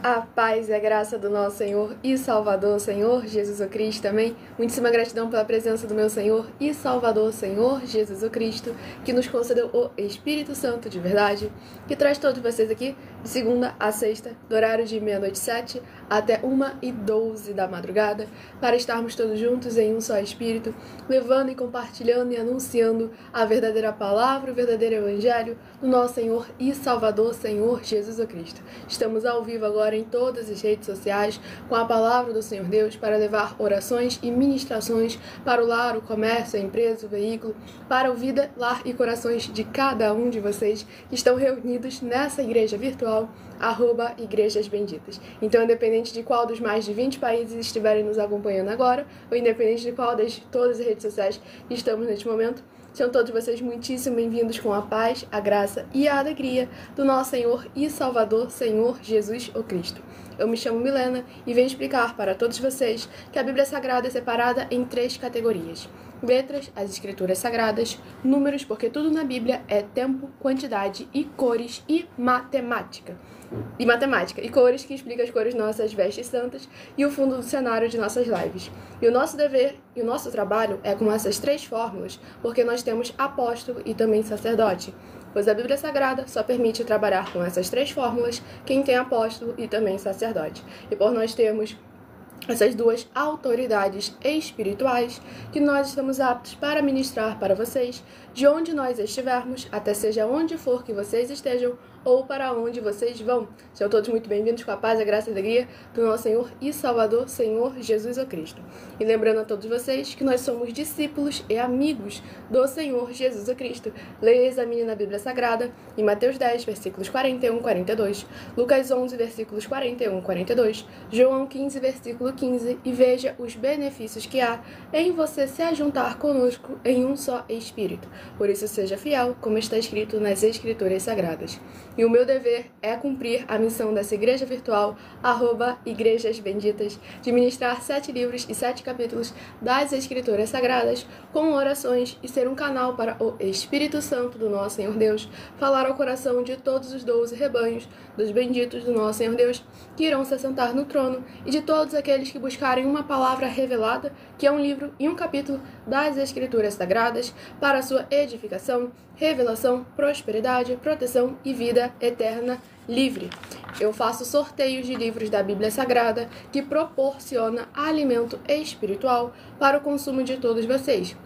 A paz e a graça do nosso Senhor e Salvador, Senhor Jesus Cristo, amém? Muitíssima gratidão pela presença do meu Senhor e Salvador, Senhor Jesus Cristo, que nos concedeu o Espírito Santo de verdade, que traz todos vocês aqui de segunda a sexta, do horário de 00h07 até 1h12 da madrugada, para estarmos todos juntos em um só Espírito, levando e compartilhando e anunciando a verdadeira palavra, o verdadeiro Evangelho do nosso Senhor e Salvador, Senhor Jesus Cristo. Estamos ao vivo agora em todas as redes sociais com a palavra do Senhor Deus para levar orações e ministrações para o lar, o comércio, a empresa, o veículo, para o vida, lar e corações de cada um de vocês que estão reunidos nessa igreja virtual, @Igrejas Benditas. Então, independente de qual dos mais de 20 países estiverem nos acompanhando agora, ou independente de qual das todas as redes sociais que estamos neste momento, sejam todos vocês muitíssimo bem-vindos com a paz, a graça e a alegria do nosso Senhor e Salvador, Senhor Jesus o Cristo. Eu me chamo Milena e venho explicar para todos vocês que a Bíblia Sagrada é separada em 3 categorias. Letras, as escrituras sagradas, números, porque tudo na Bíblia é tempo, quantidade e cores e matemática. E cores, que explica as cores de nossas vestes santas e o fundo do cenário de nossas lives. E o nosso dever e o nosso trabalho é com essas 3 fórmulas, porque nós temos apóstolo e também sacerdote. Pois a Bíblia Sagrada só permite trabalhar com essas 3 fórmulas quem tem apóstolo e também sacerdote. E por nós termos essas 2 autoridades espirituais que nós estamos aptos para ministrar para vocês, de onde nós estivermos, até seja onde for que vocês estejam, ou para onde vocês vão. Sejam todos muito bem-vindos com a paz, a graça e a alegria do nosso Senhor e Salvador, Senhor Jesus o Cristo. E lembrando a todos vocês que nós somos discípulos e amigos do Senhor Jesus o Cristo. Leia e examine na Bíblia Sagrada, em Mateus 10, versículos 41 e 42, Lucas 11, versículos 41 e 42, João 15, versículo 15, e veja os benefícios que há em você se ajuntar conosco em um só Espírito. Por isso seja fiel, como está escrito nas Escrituras Sagradas. E o meu dever é cumprir a missão dessa igreja virtual, @Igrejas Benditas, de ministrar 7 livros e 7 capítulos das Escrituras Sagradas, com orações e ser um canal para o Espírito Santo do nosso Senhor Deus, falar ao coração de todos os 12 rebanhos dos benditos do nosso Senhor Deus, que irão se assentar no trono, e de todos aqueles que buscarem uma palavra revelada, que é um livro e um capítulo das Escrituras Sagradas, para a sua edificação, revelação, prosperidade, proteção e vida eterna livre. Eu faço sorteios de livros da Bíblia Sagrada que proporciona alimento espiritual para o consumo de todos vocês.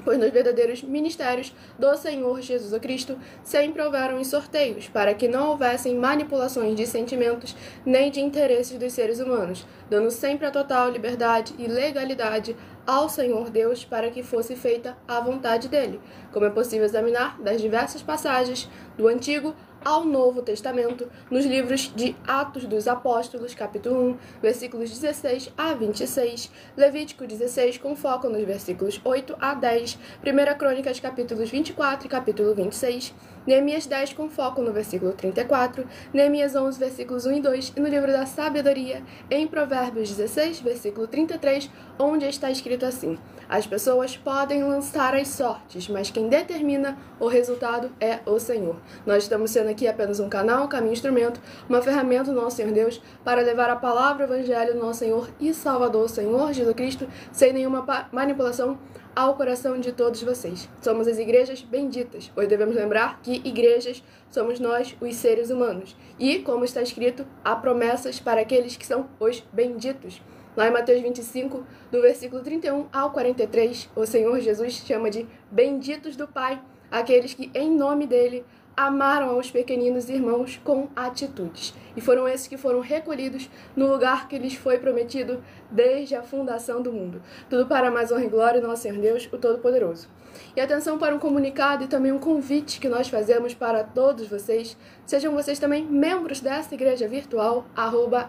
Pois nos verdadeiros ministérios do Senhor Jesus Cristo sempre houveram em sorteios, para que não houvessem manipulações de sentimentos nem de interesses dos seres humanos, dando sempre a total liberdade e legalidade ao Senhor Deus para que fosse feita a vontade dele, como é possível examinar das diversas passagens do Antigo ao Novo Testamento, nos livros de Atos dos Apóstolos, capítulo 1, versículos 16 a 26, Levítico 16, com foco nos versículos 8 a 10, 1 Crônicas, capítulos 24 e capítulo 26, Neemias 10, com foco no versículo 34, Neemias 11, versículos 1 e 2, e no livro da Sabedoria, em Provérbios 16, versículo 33, onde está escrito assim: as pessoas podem lançar as sortes, mas quem determina o resultado é o Senhor. Nós estamos sendo aqui apenas um canal, um caminho, instrumento, uma ferramenta do nosso Senhor Deus para levar a palavra, o evangelho do nosso Senhor e Salvador, Senhor Jesus Cristo, sem nenhuma manipulação ao coração de todos vocês. Somos as igrejas benditas, pois devemos lembrar que igrejas somos nós, os seres humanos. E, como está escrito, há promessas para aqueles que são os benditos. Lá em Mateus 25, do versículo 31 ao 43, o Senhor Jesus chama de benditos do Pai aqueles que, em nome dele, amaram aos pequeninos irmãos com atitudes. E foram esses que foram recolhidos no lugar que lhes foi prometido desde a fundação do mundo. Tudo para a mais honra e glória do nosso Senhor Deus, o Todo-Poderoso. E atenção para um comunicado e também um convite que nós fazemos para todos vocês. Sejam vocês também membros dessa igreja virtual,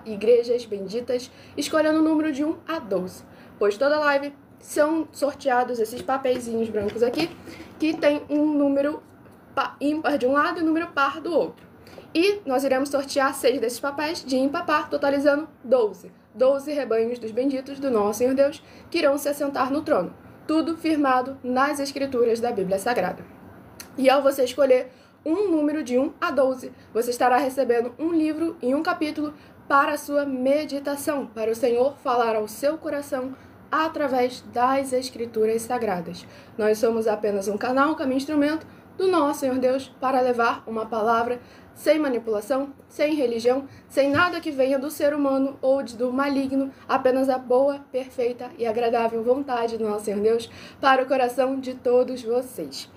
@Igrejas Benditas, escolhendo o número de 1 a 12. Pois toda live são sorteados esses papeizinhos brancos aqui, que tem um número ímpar de um lado e um número par do outro. E nós iremos sortear 6 desses papéis de ímpar a par, totalizando 12. 12 rebanhos dos benditos do nosso Senhor Deus que irão se assentar no trono. Tudo firmado nas Escrituras da Bíblia Sagrada. E ao você escolher um número de 1 a 12, você estará recebendo um livro e um capítulo para a sua meditação, para o Senhor falar ao seu coração através das Escrituras Sagradas. Nós somos apenas um canal, caminho, instrumento do nosso Senhor Deus para levar uma palavra sem manipulação, sem religião, sem nada que venha do ser humano ou do maligno, apenas a boa, perfeita e agradável vontade do nosso Senhor Deus para o coração de todos vocês.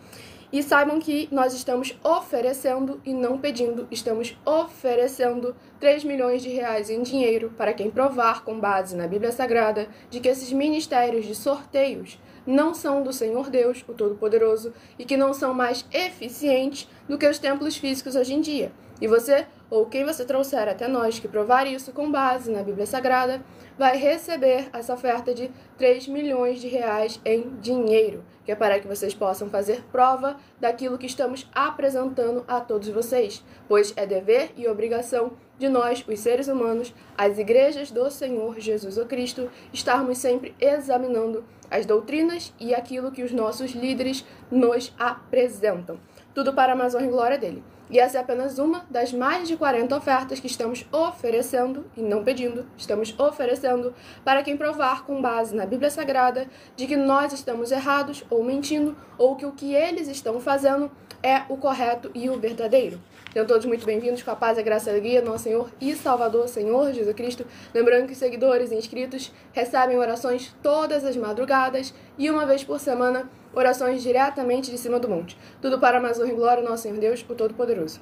E saibam que nós estamos oferecendo e não pedindo, estamos oferecendo 3 milhões de reais em dinheiro para quem provar, com base na Bíblia Sagrada, de que esses ministérios de sorteios não são do Senhor Deus, o Todo-Poderoso, e que não são mais eficientes do que os templos físicos hoje em dia. E você, ou quem você trouxer até nós que provar isso com base na Bíblia Sagrada, vai receber essa oferta de 3 milhões de reais em dinheiro, que é para que vocês possam fazer prova daquilo que estamos apresentando a todos vocês, pois é dever e obrigação de nós, os seres humanos, as igrejas do Senhor Jesus Cristo, estarmos sempre examinando as doutrinas e aquilo que os nossos líderes nos apresentam. Tudo para a mais honra e glória dele. E essa é apenas uma das mais de 40 ofertas que estamos oferecendo, e não pedindo, estamos oferecendo para quem provar com base na Bíblia Sagrada de que nós estamos errados ou mentindo, ou que o que eles estão fazendo é o correto e o verdadeiro. Sejam todos muito bem-vindos com a paz, a graça e a alegria do nosso Senhor e Salvador, Senhor Jesus Cristo. Lembrando que os seguidores e inscritos recebem orações todas as madrugadas e uma vez por semana, orações diretamente de cima do monte. Tudo para a mais honra e glória do nosso Senhor Deus, o Todo-Poderoso.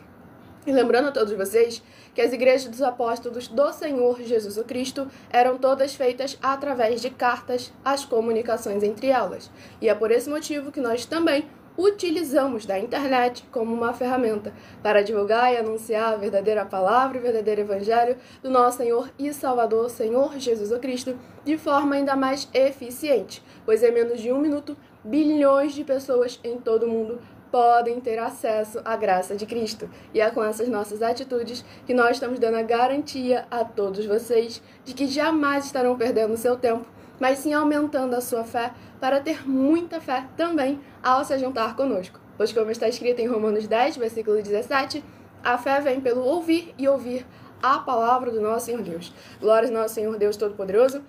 E lembrando a todos vocês que as igrejas dos apóstolos do Senhor Jesus Cristo eram todas feitas através de cartas, as comunicações entre elas. E é por esse motivo que nós também utilizamos da internet como uma ferramenta para divulgar e anunciar a verdadeira palavra e o verdadeiro evangelho do nosso Senhor e Salvador, Senhor Jesus Cristo, de forma ainda mais eficiente, pois em menos de 1 minuto, bilhões de pessoas em todo o mundo podem ter acesso à graça de Cristo. E é com essas nossas atitudes que nós estamos dando a garantia a todos vocês de que jamais estarão perdendo seu tempo, mas sim aumentando a sua fé para ter muita fé também ao se juntar conosco. Pois como está escrito em Romanos 10, versículo 17, a fé vem pelo ouvir e ouvir a palavra do nosso Senhor Deus. Glórias ao nosso Senhor Deus Todo-Poderoso.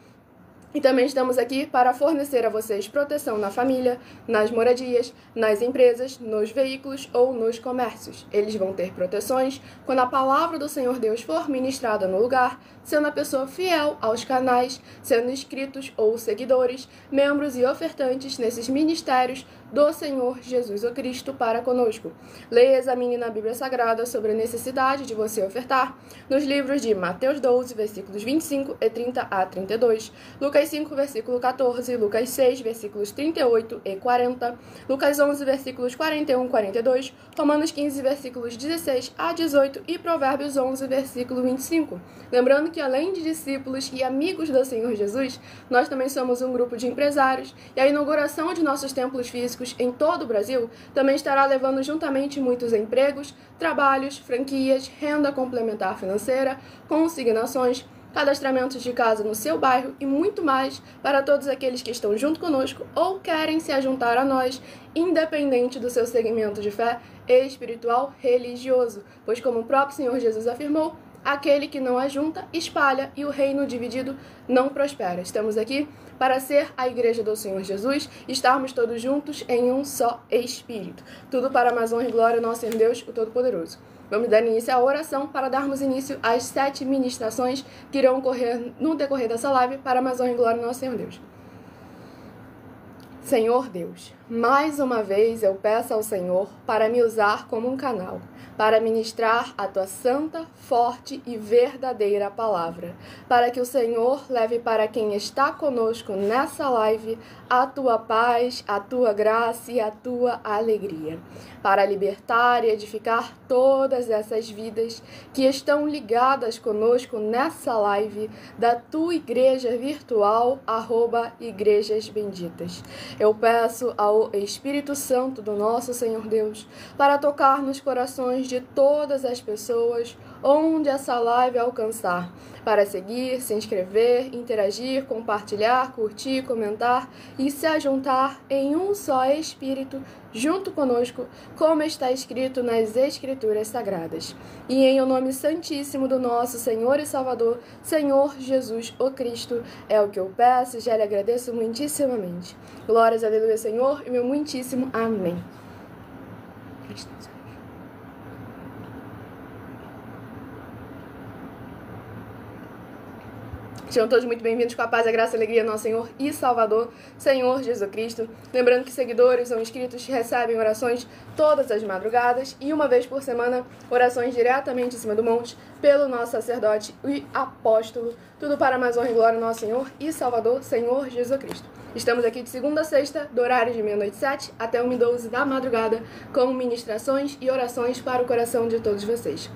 E também estamos aqui para fornecer a vocês proteção na família, nas moradias, nas empresas, nos veículos ou nos comércios. Eles vão ter proteções quando a palavra do Senhor Deus for ministrada no lugar, sendo a pessoa fiel aos canais, sendo inscritos ou seguidores, membros e ofertantes nesses ministérios do Senhor Jesus Cristo para conosco. Leia e examine na Bíblia Sagrada sobre a necessidade de você ofertar nos livros de Mateus 12, versículos 25 e 30 a 32, Lucas 5, versículo 14, Lucas 6, versículos 38 e 40, Lucas 11, versículos 41 e 42, Romanos 15, versículos 16 a 18 e Provérbios 11, versículo 25. Lembrando que além de discípulos e amigos do Senhor Jesus, nós também somos um grupo de empresários e a inauguração de nossos templos físicos em todo o Brasil também estará levando juntamente muitos empregos, trabalhos, franquias, renda complementar financeira, consignações, cadastramentos de casa no seu bairro e muito mais para todos aqueles que estão junto conosco ou querem se ajuntar a nós, independente do seu segmento de fé espiritual religioso, pois como o próprio Senhor Jesus afirmou, aquele que não ajunta, espalha, e o reino dividido não prospera. Estamos aqui para ser a igreja do Senhor Jesus, estarmos todos juntos em um só Espírito. Tudo para a mais honra e glória do nosso Senhor Deus, o Todo-Poderoso. Vamos dar início à oração para darmos início às 7 ministrações que irão ocorrer no decorrer dessa live para a mais honra e glória do nosso Senhor Deus. Senhor Deus, mais uma vez eu peço ao Senhor para me usar como um canal, para ministrar a Tua santa, forte e verdadeira palavra, para que o Senhor leve para quem está conosco nessa live a Tua paz, a Tua graça e a Tua alegria, para libertar e edificar todas essas vidas que estão ligadas conosco nessa live da Tua igreja virtual, @Igrejas Benditas. Eu peço ao Espírito Santo do nosso Senhor Deus para tocar nos corações de todas as pessoas, onde essa live alcançar, para seguir, se inscrever, interagir, compartilhar, curtir, comentar e se ajuntar em um só Espírito, junto conosco, como está escrito nas Escrituras Sagradas. E em o nome santíssimo do nosso Senhor e Salvador, Senhor Jesus o Cristo, é o que eu peço e já lhe agradeço muitíssimamente. Glórias, aleluia, Senhor, e meu muitíssimo amém. Sejam todos muito bem-vindos com a paz, a graça e a alegria do nosso Senhor e Salvador, Senhor Jesus Cristo. Lembrando que seguidores ou inscritos recebem orações todas as madrugadas e uma vez por semana, orações diretamente em cima do monte pelo nosso sacerdote e apóstolo. Tudo para mais honra e glória do nosso Senhor e Salvador, Senhor Jesus Cristo. Estamos aqui de segunda a sexta, do horário de 00h07 até 1h12 da madrugada, com ministrações e orações para o coração de todos vocês.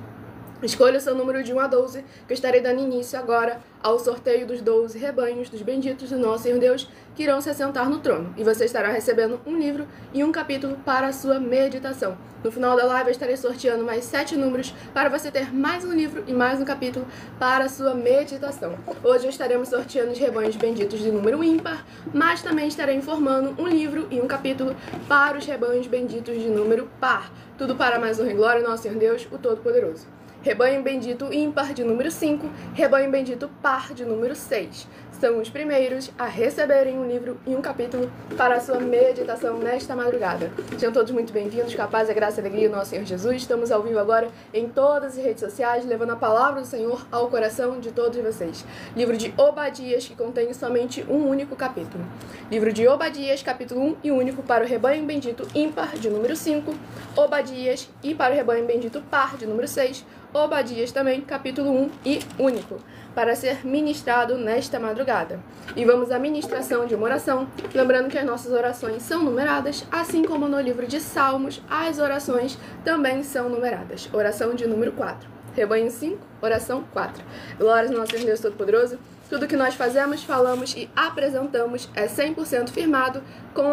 Escolha o seu número de 1 a 12, que eu estarei dando início agora ao sorteio dos 12 rebanhos dos benditos do nosso Senhor Deus, que irão se assentar no trono. E você estará recebendo um livro e um capítulo para a sua meditação. No final da live eu estarei sorteando mais 7 números para você ter mais um livro e mais um capítulo para a sua meditação. Hoje estaremos sorteando os rebanhos benditos de número ímpar, mas também estarei informando um livro e um capítulo para os rebanhos benditos de número par. Tudo para mais honra e glória do nosso Senhor Deus, o Todo-Poderoso. Rebanho bendito ímpar de número 5, rebanho bendito par de número 6. São os primeiros a receberem um livro e um capítulo para a sua meditação nesta madrugada. Sejam todos muito bem-vindos, com a paz, a graça e a alegria do nosso Senhor Jesus. Estamos ao vivo agora em todas as redes sociais, levando a palavra do Senhor ao coração de todos vocês. Livro de Obadias, que contém somente um único capítulo. Livro de Obadias, capítulo 1 e único para o rebanho bendito ímpar de número 5, Obadias, e para o rebanho bendito par de número 6, Obadias também, capítulo 1 e único, para ser ministrado nesta madrugada. E vamos à ministração de uma oração, lembrando que as nossas orações são numeradas, assim como no livro de Salmos, as orações também são numeradas. Oração de número 4. Rebanho 5, oração 4. Glórias ao nosso Deus Todo-Poderoso. Tudo que nós fazemos, falamos e apresentamos é 100% firmado com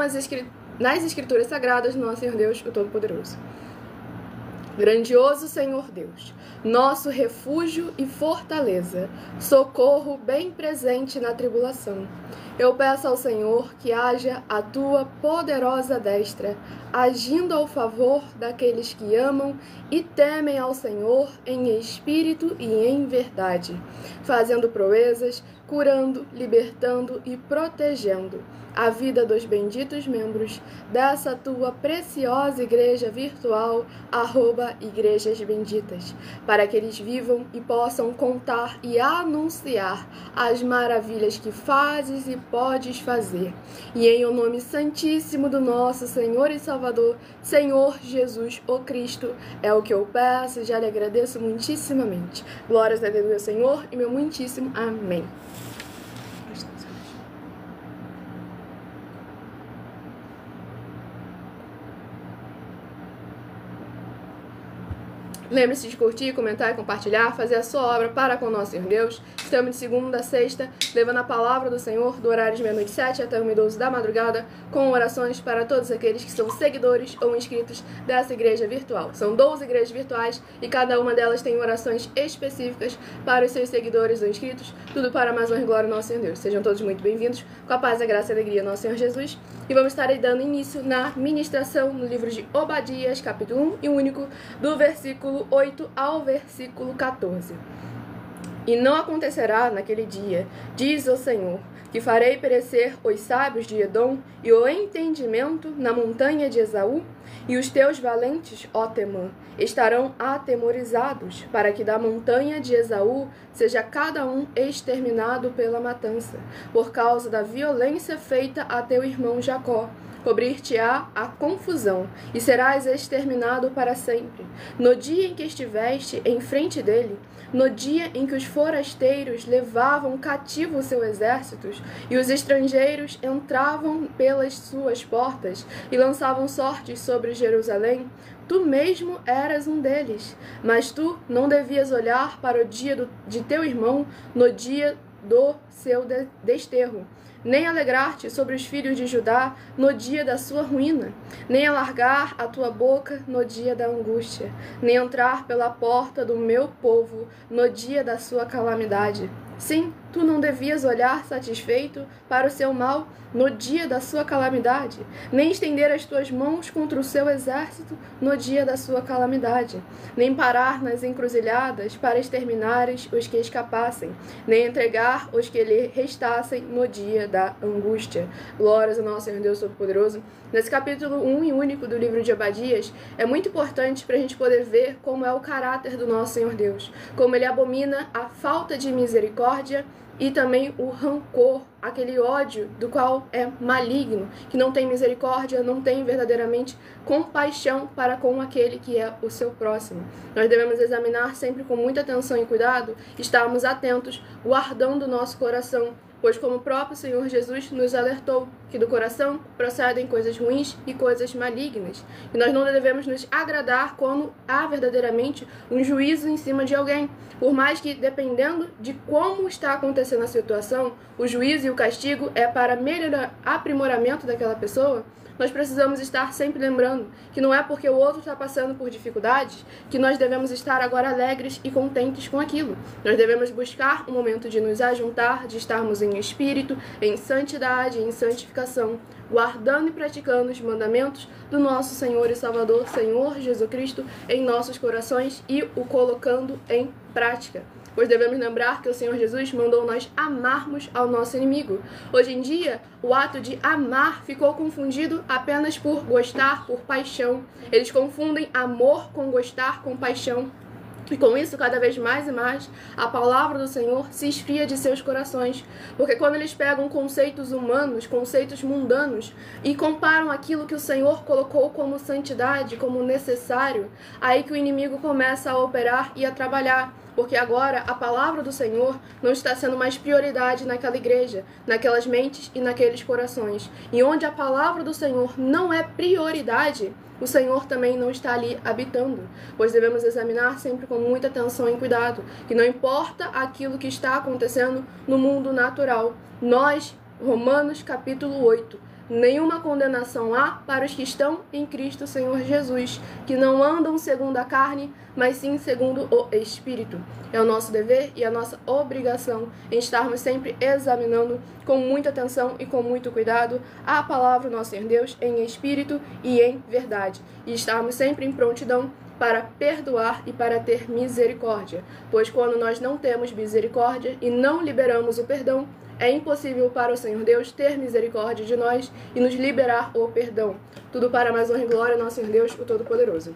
nas Escrituras Sagradas do nosso Senhor Deus, o Todo-Poderoso. Grandioso Senhor Deus, nosso refúgio e fortaleza, socorro bem presente na tribulação. Eu peço ao Senhor que haja a tua poderosa destra, agindo ao favor daqueles que amam e temem ao Senhor em espírito e em verdade, fazendo proezas, curando, libertando e protegendo a vida dos benditos membros dessa tua preciosa igreja virtual, @Igrejas Benditas, para que eles vivam e possam contar e anunciar as maravilhas que fazes e podes fazer. E em o nome santíssimo do nosso Senhor e Salvador, Senhor Jesus o Cristo, é o que eu peço e já lhe agradeço muitíssimamente. Glórias a Deus, Senhor, e meu muitíssimo amém. Lembre-se de curtir, comentar e compartilhar, fazer a sua obra para com o nosso Senhor Deus. Estamos de segunda a sexta, levando a palavra do Senhor do horário de 00h07 até 1h12 da madrugada, com orações para todos aqueles que são seguidores ou inscritos dessa igreja virtual. São 12 igrejas virtuais e cada uma delas tem orações específicas para os seus seguidores ou inscritos, tudo para mais honra e glória do nosso Senhor Deus. Sejam todos muito bem-vindos, com a paz, a graça e a alegria do nosso Senhor Jesus. E vamos estar aí dando início na ministração no livro de Obadias, capítulo 1 e único, do versículo 8 ao versículo 14. E não acontecerá naquele dia, diz o Senhor, que farei perecer os sábios de Edom e o entendimento na montanha de Esaú, e os teus valentes, ó Temã, estarão atemorizados, para que da montanha de Esaú seja cada um exterminado pela matança, por causa da violência feita a teu irmão Jacó. Cobrir-te-á a confusão, e serás exterminado para sempre. No dia em que estiveste em frente dele, no dia em que os forasteiros levavam cativo os seus exércitos, e os estrangeiros entravam pelas suas portas, e lançavam sortes sobre Jerusalém, tu mesmo eras um deles. Mas tu não devias olhar para o dia de teu irmão no dia do seu desterro, nem alegrar-te sobre os filhos de Judá no dia da sua ruína, nem alargar a tua boca no dia da angústia, nem entrar pela porta do meu povo no dia da sua calamidade. Sim, tu não devias olhar satisfeito para o seu mal no dia da sua calamidade, nem estender as tuas mãos contra o seu exército no dia da sua calamidade, nem parar nas encruzilhadas para exterminares os que escapassem, nem entregar os que lhe restassem no dia da angústia. Glórias ao nosso Senhor Deus Todo-Poderoso. Nesse capítulo 1 e único do livro de Obadias, é muito importante para a gente poder ver como é o caráter do nosso Senhor Deus, como ele abomina a falta de misericórdia e também o rancor, aquele ódio do qual é maligno, que não tem misericórdia, não tem verdadeiramente compaixão para com aquele que é o seu próximo. Nós devemos examinar sempre com muita atenção e cuidado, estarmos atentos, guardando o nosso coração, pois como o próprio Senhor Jesus nos alertou, que do coração procedem coisas ruins e coisas malignas. E nós não devemos nos agradar quando há verdadeiramente um juízo em cima de alguém. Por mais que, dependendo de como está acontecendo a situação, o juízo e o castigo é para aprimoramento daquela pessoa, nós precisamos estar sempre lembrando que não é porque o outro está passando por dificuldades que nós devemos estar agora alegres e contentes com aquilo. Nós devemos buscar um momento de nos ajuntar, de estarmos em espírito, em santidade, em santificação, guardando e praticando os mandamentos do nosso Senhor e Salvador, Senhor Jesus Cristo, em nossos corações e o colocando em prática. Pois devemos lembrar que o Senhor Jesus mandou nós amarmos ao nosso inimigo. Hoje em dia, o ato de amar ficou confundido apenas por gostar, por paixão. Eles confundem amor com gostar, com paixão. E com isso, cada vez mais e mais, a palavra do Senhor se esfria de seus corações. Porque quando eles pegam conceitos humanos, conceitos mundanos, e comparam aquilo que o Senhor colocou como santidade, como necessário, aí que o inimigo começa a operar e a trabalhar. Porque agora a palavra do Senhor não está sendo mais prioridade naquela igreja, naquelas mentes e naqueles corações. E onde a palavra do Senhor não é prioridade, o Senhor também não está ali habitando, pois devemos examinar sempre com muita atenção e cuidado, que não importa aquilo que está acontecendo no mundo natural. Nós, Romanos capítulo 8, nenhuma condenação há para os que estão em Cristo Senhor Jesus, que não andam segundo a carne, mas sim segundo o Espírito. É o nosso dever e a nossa obrigação em estarmos sempre examinando com muita atenção e com muito cuidado a palavra do nosso Senhor Deus em espírito e em verdade, e estarmos sempre em prontidão para perdoar e para ter misericórdia, pois quando nós não temos misericórdia e não liberamos o perdão, é impossível para o Senhor Deus ter misericórdia de nós e nos liberar o perdão. Tudo para mais honra e glória ao nosso Senhor Deus, o Todo-Poderoso.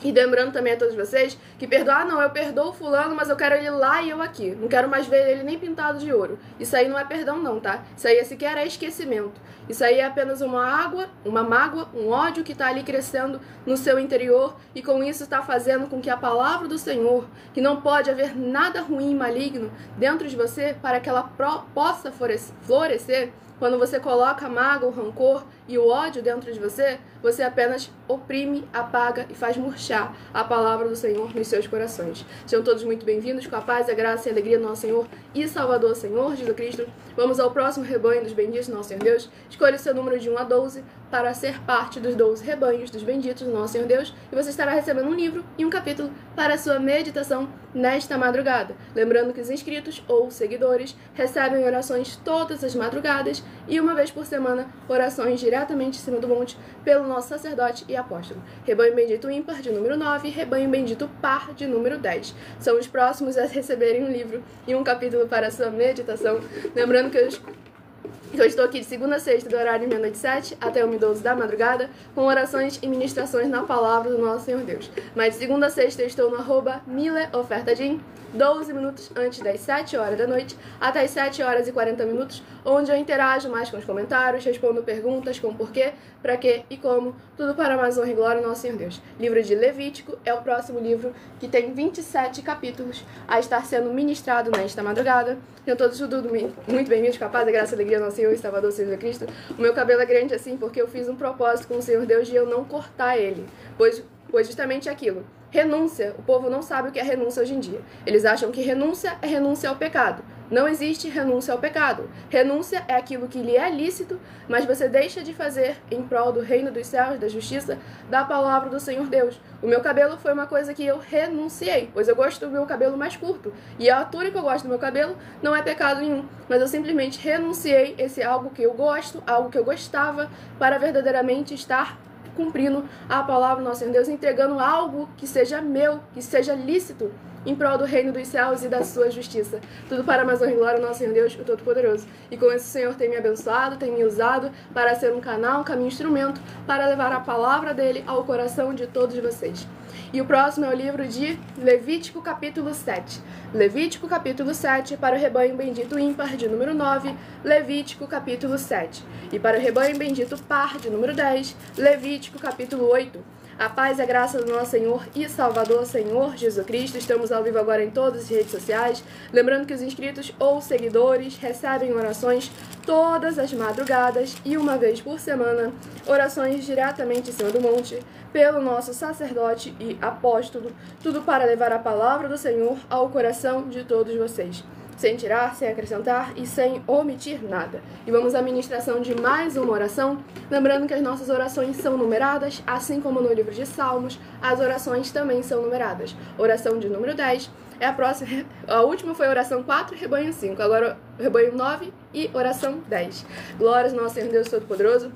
E lembrando também a todos vocês que perdoar não, eu perdoo fulano, mas eu quero ele lá e eu aqui. Não quero mais ver ele nem pintado de ouro. Isso aí não é perdão não, tá? Isso aí sequer é esquecimento. Isso aí é apenas uma mágoa, um ódio que está ali crescendo no seu interior e com isso está fazendo com que a palavra do Senhor, que não pode haver nada ruim e maligno dentro de você para que ela possa florescer. Quando você coloca a mágoa, o rancor e o ódio dentro de você, você apenas oprime, apaga e faz murchar a palavra do Senhor nos seus corações. Sejam todos muito bem-vindos, com a paz, a graça e a alegria do nosso Senhor e Salvador, Senhor Jesus Cristo. Vamos ao próximo rebanho dos benditos do nosso Senhor Deus. Escolha o seu número de 1 a 12 para ser parte dos 12 rebanhos dos benditos do nosso Senhor Deus. E você estará recebendo um livro e um capítulo para a sua meditação nesta madrugada. Lembrando que os inscritos ou seguidores recebem orações todas as madrugadas e uma vez por semana orações diretamente em cima do monte pelo nosso sacerdote e apóstolo. Rebanho bendito ímpar de número 9, rebanho bendito par de número 10. São os próximos a receberem um livro e um capítulo para a sua meditação. Lembrando que eu estou aqui de segunda a sexta, do horário de meia-noite 7 até 1h12 da madrugada, com orações e ministrações na palavra do nosso Senhor Deus. Mas de segunda a sexta eu estou no @mileofertadim, 12 minutos antes das 7 horas da noite, até as 7 horas e 40 minutos, onde eu interajo mais com os comentários, respondo perguntas com porquê, pra quê e como, tudo para mais honra e glória ao nosso Senhor Deus. Livro de Levítico é o próximo livro, que tem 27 capítulos a estar sendo ministrado nesta madrugada. Sejam todos muito bem-vindos, com a paz, a graça e a alegria do nosso Senhor e Salvador, Jesus Cristo. O meu cabelo é grande assim porque eu fiz um propósito com o Senhor Deus de eu não cortar ele, pois justamente aquilo. Renúncia. O povo não sabe o que é renúncia hoje em dia. Eles acham que renúncia é renúncia ao pecado. Não existe renúncia ao pecado. Renúncia é aquilo que lhe é lícito, mas você deixa de fazer em prol do reino dos céus, da justiça, da palavra do Senhor Deus. O meu cabelo foi uma coisa que eu renunciei, pois eu gosto do meu cabelo mais curto. E a altura que eu gosto do meu cabelo não é pecado nenhum, mas eu simplesmente renunciei esse algo que eu gosto, algo que eu gostava, para verdadeiramente estar cumprindo a palavra do nosso Senhor Deus, entregando algo que seja meu, que seja lícito, em prol do reino dos céus e da sua justiça. Tudo para a mais honra e glória ao nosso Senhor Deus, o Todo-Poderoso. E com isso o Senhor tem me abençoado, tem me usado para ser um canal, um caminho, instrumento, para levar a palavra dele ao coração de todos vocês. E o próximo é o livro de Levítico, capítulo 7. Levítico, capítulo 7, para o rebanho bendito ímpar, de número 9, Levítico, capítulo 7. E para o rebanho bendito par, de número 10, Levítico, capítulo 8. A paz e a graça do nosso Senhor e Salvador, Senhor Jesus Cristo. Estamos ao vivo agora em todas as redes sociais. Lembrando que os inscritos ou seguidores recebem orações todas as madrugadas e uma vez por semana, orações diretamente em cima do monte, pelo nosso sacerdote e apóstolo, tudo para levar a palavra do Senhor ao coração de todos vocês, sem tirar, sem acrescentar e sem omitir nada. E vamos à ministração de mais uma oração, lembrando que as nossas orações são numeradas, assim como no livro de Salmos, as orações também são numeradas. Oração de número 10 é a próxima, a última foi a oração 4, rebanho 5, agora rebanho 9 e oração 10. Glórias ao nosso Senhor Deus Todo-Poderoso.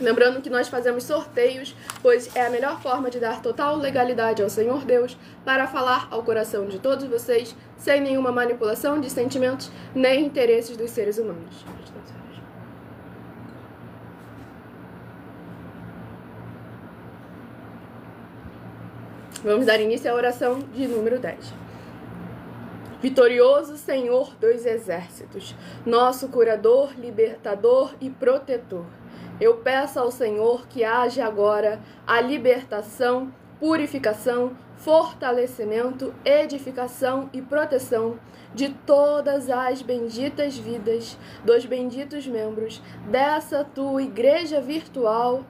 Lembrando que nós fazemos sorteios, pois é a melhor forma de dar total legalidade ao Senhor Deus para falar ao coração de todos vocês, sem nenhuma manipulação de sentimentos nem interesses dos seres humanos. Vamos dar início à oração de número 10. Vitorioso Senhor dos exércitos, nosso curador, libertador e protetor, eu peço ao Senhor que haja agora a libertação, purificação, fortalecimento, edificação e proteção de todas as benditas vidas, dos benditos membros dessa tua igreja virtual,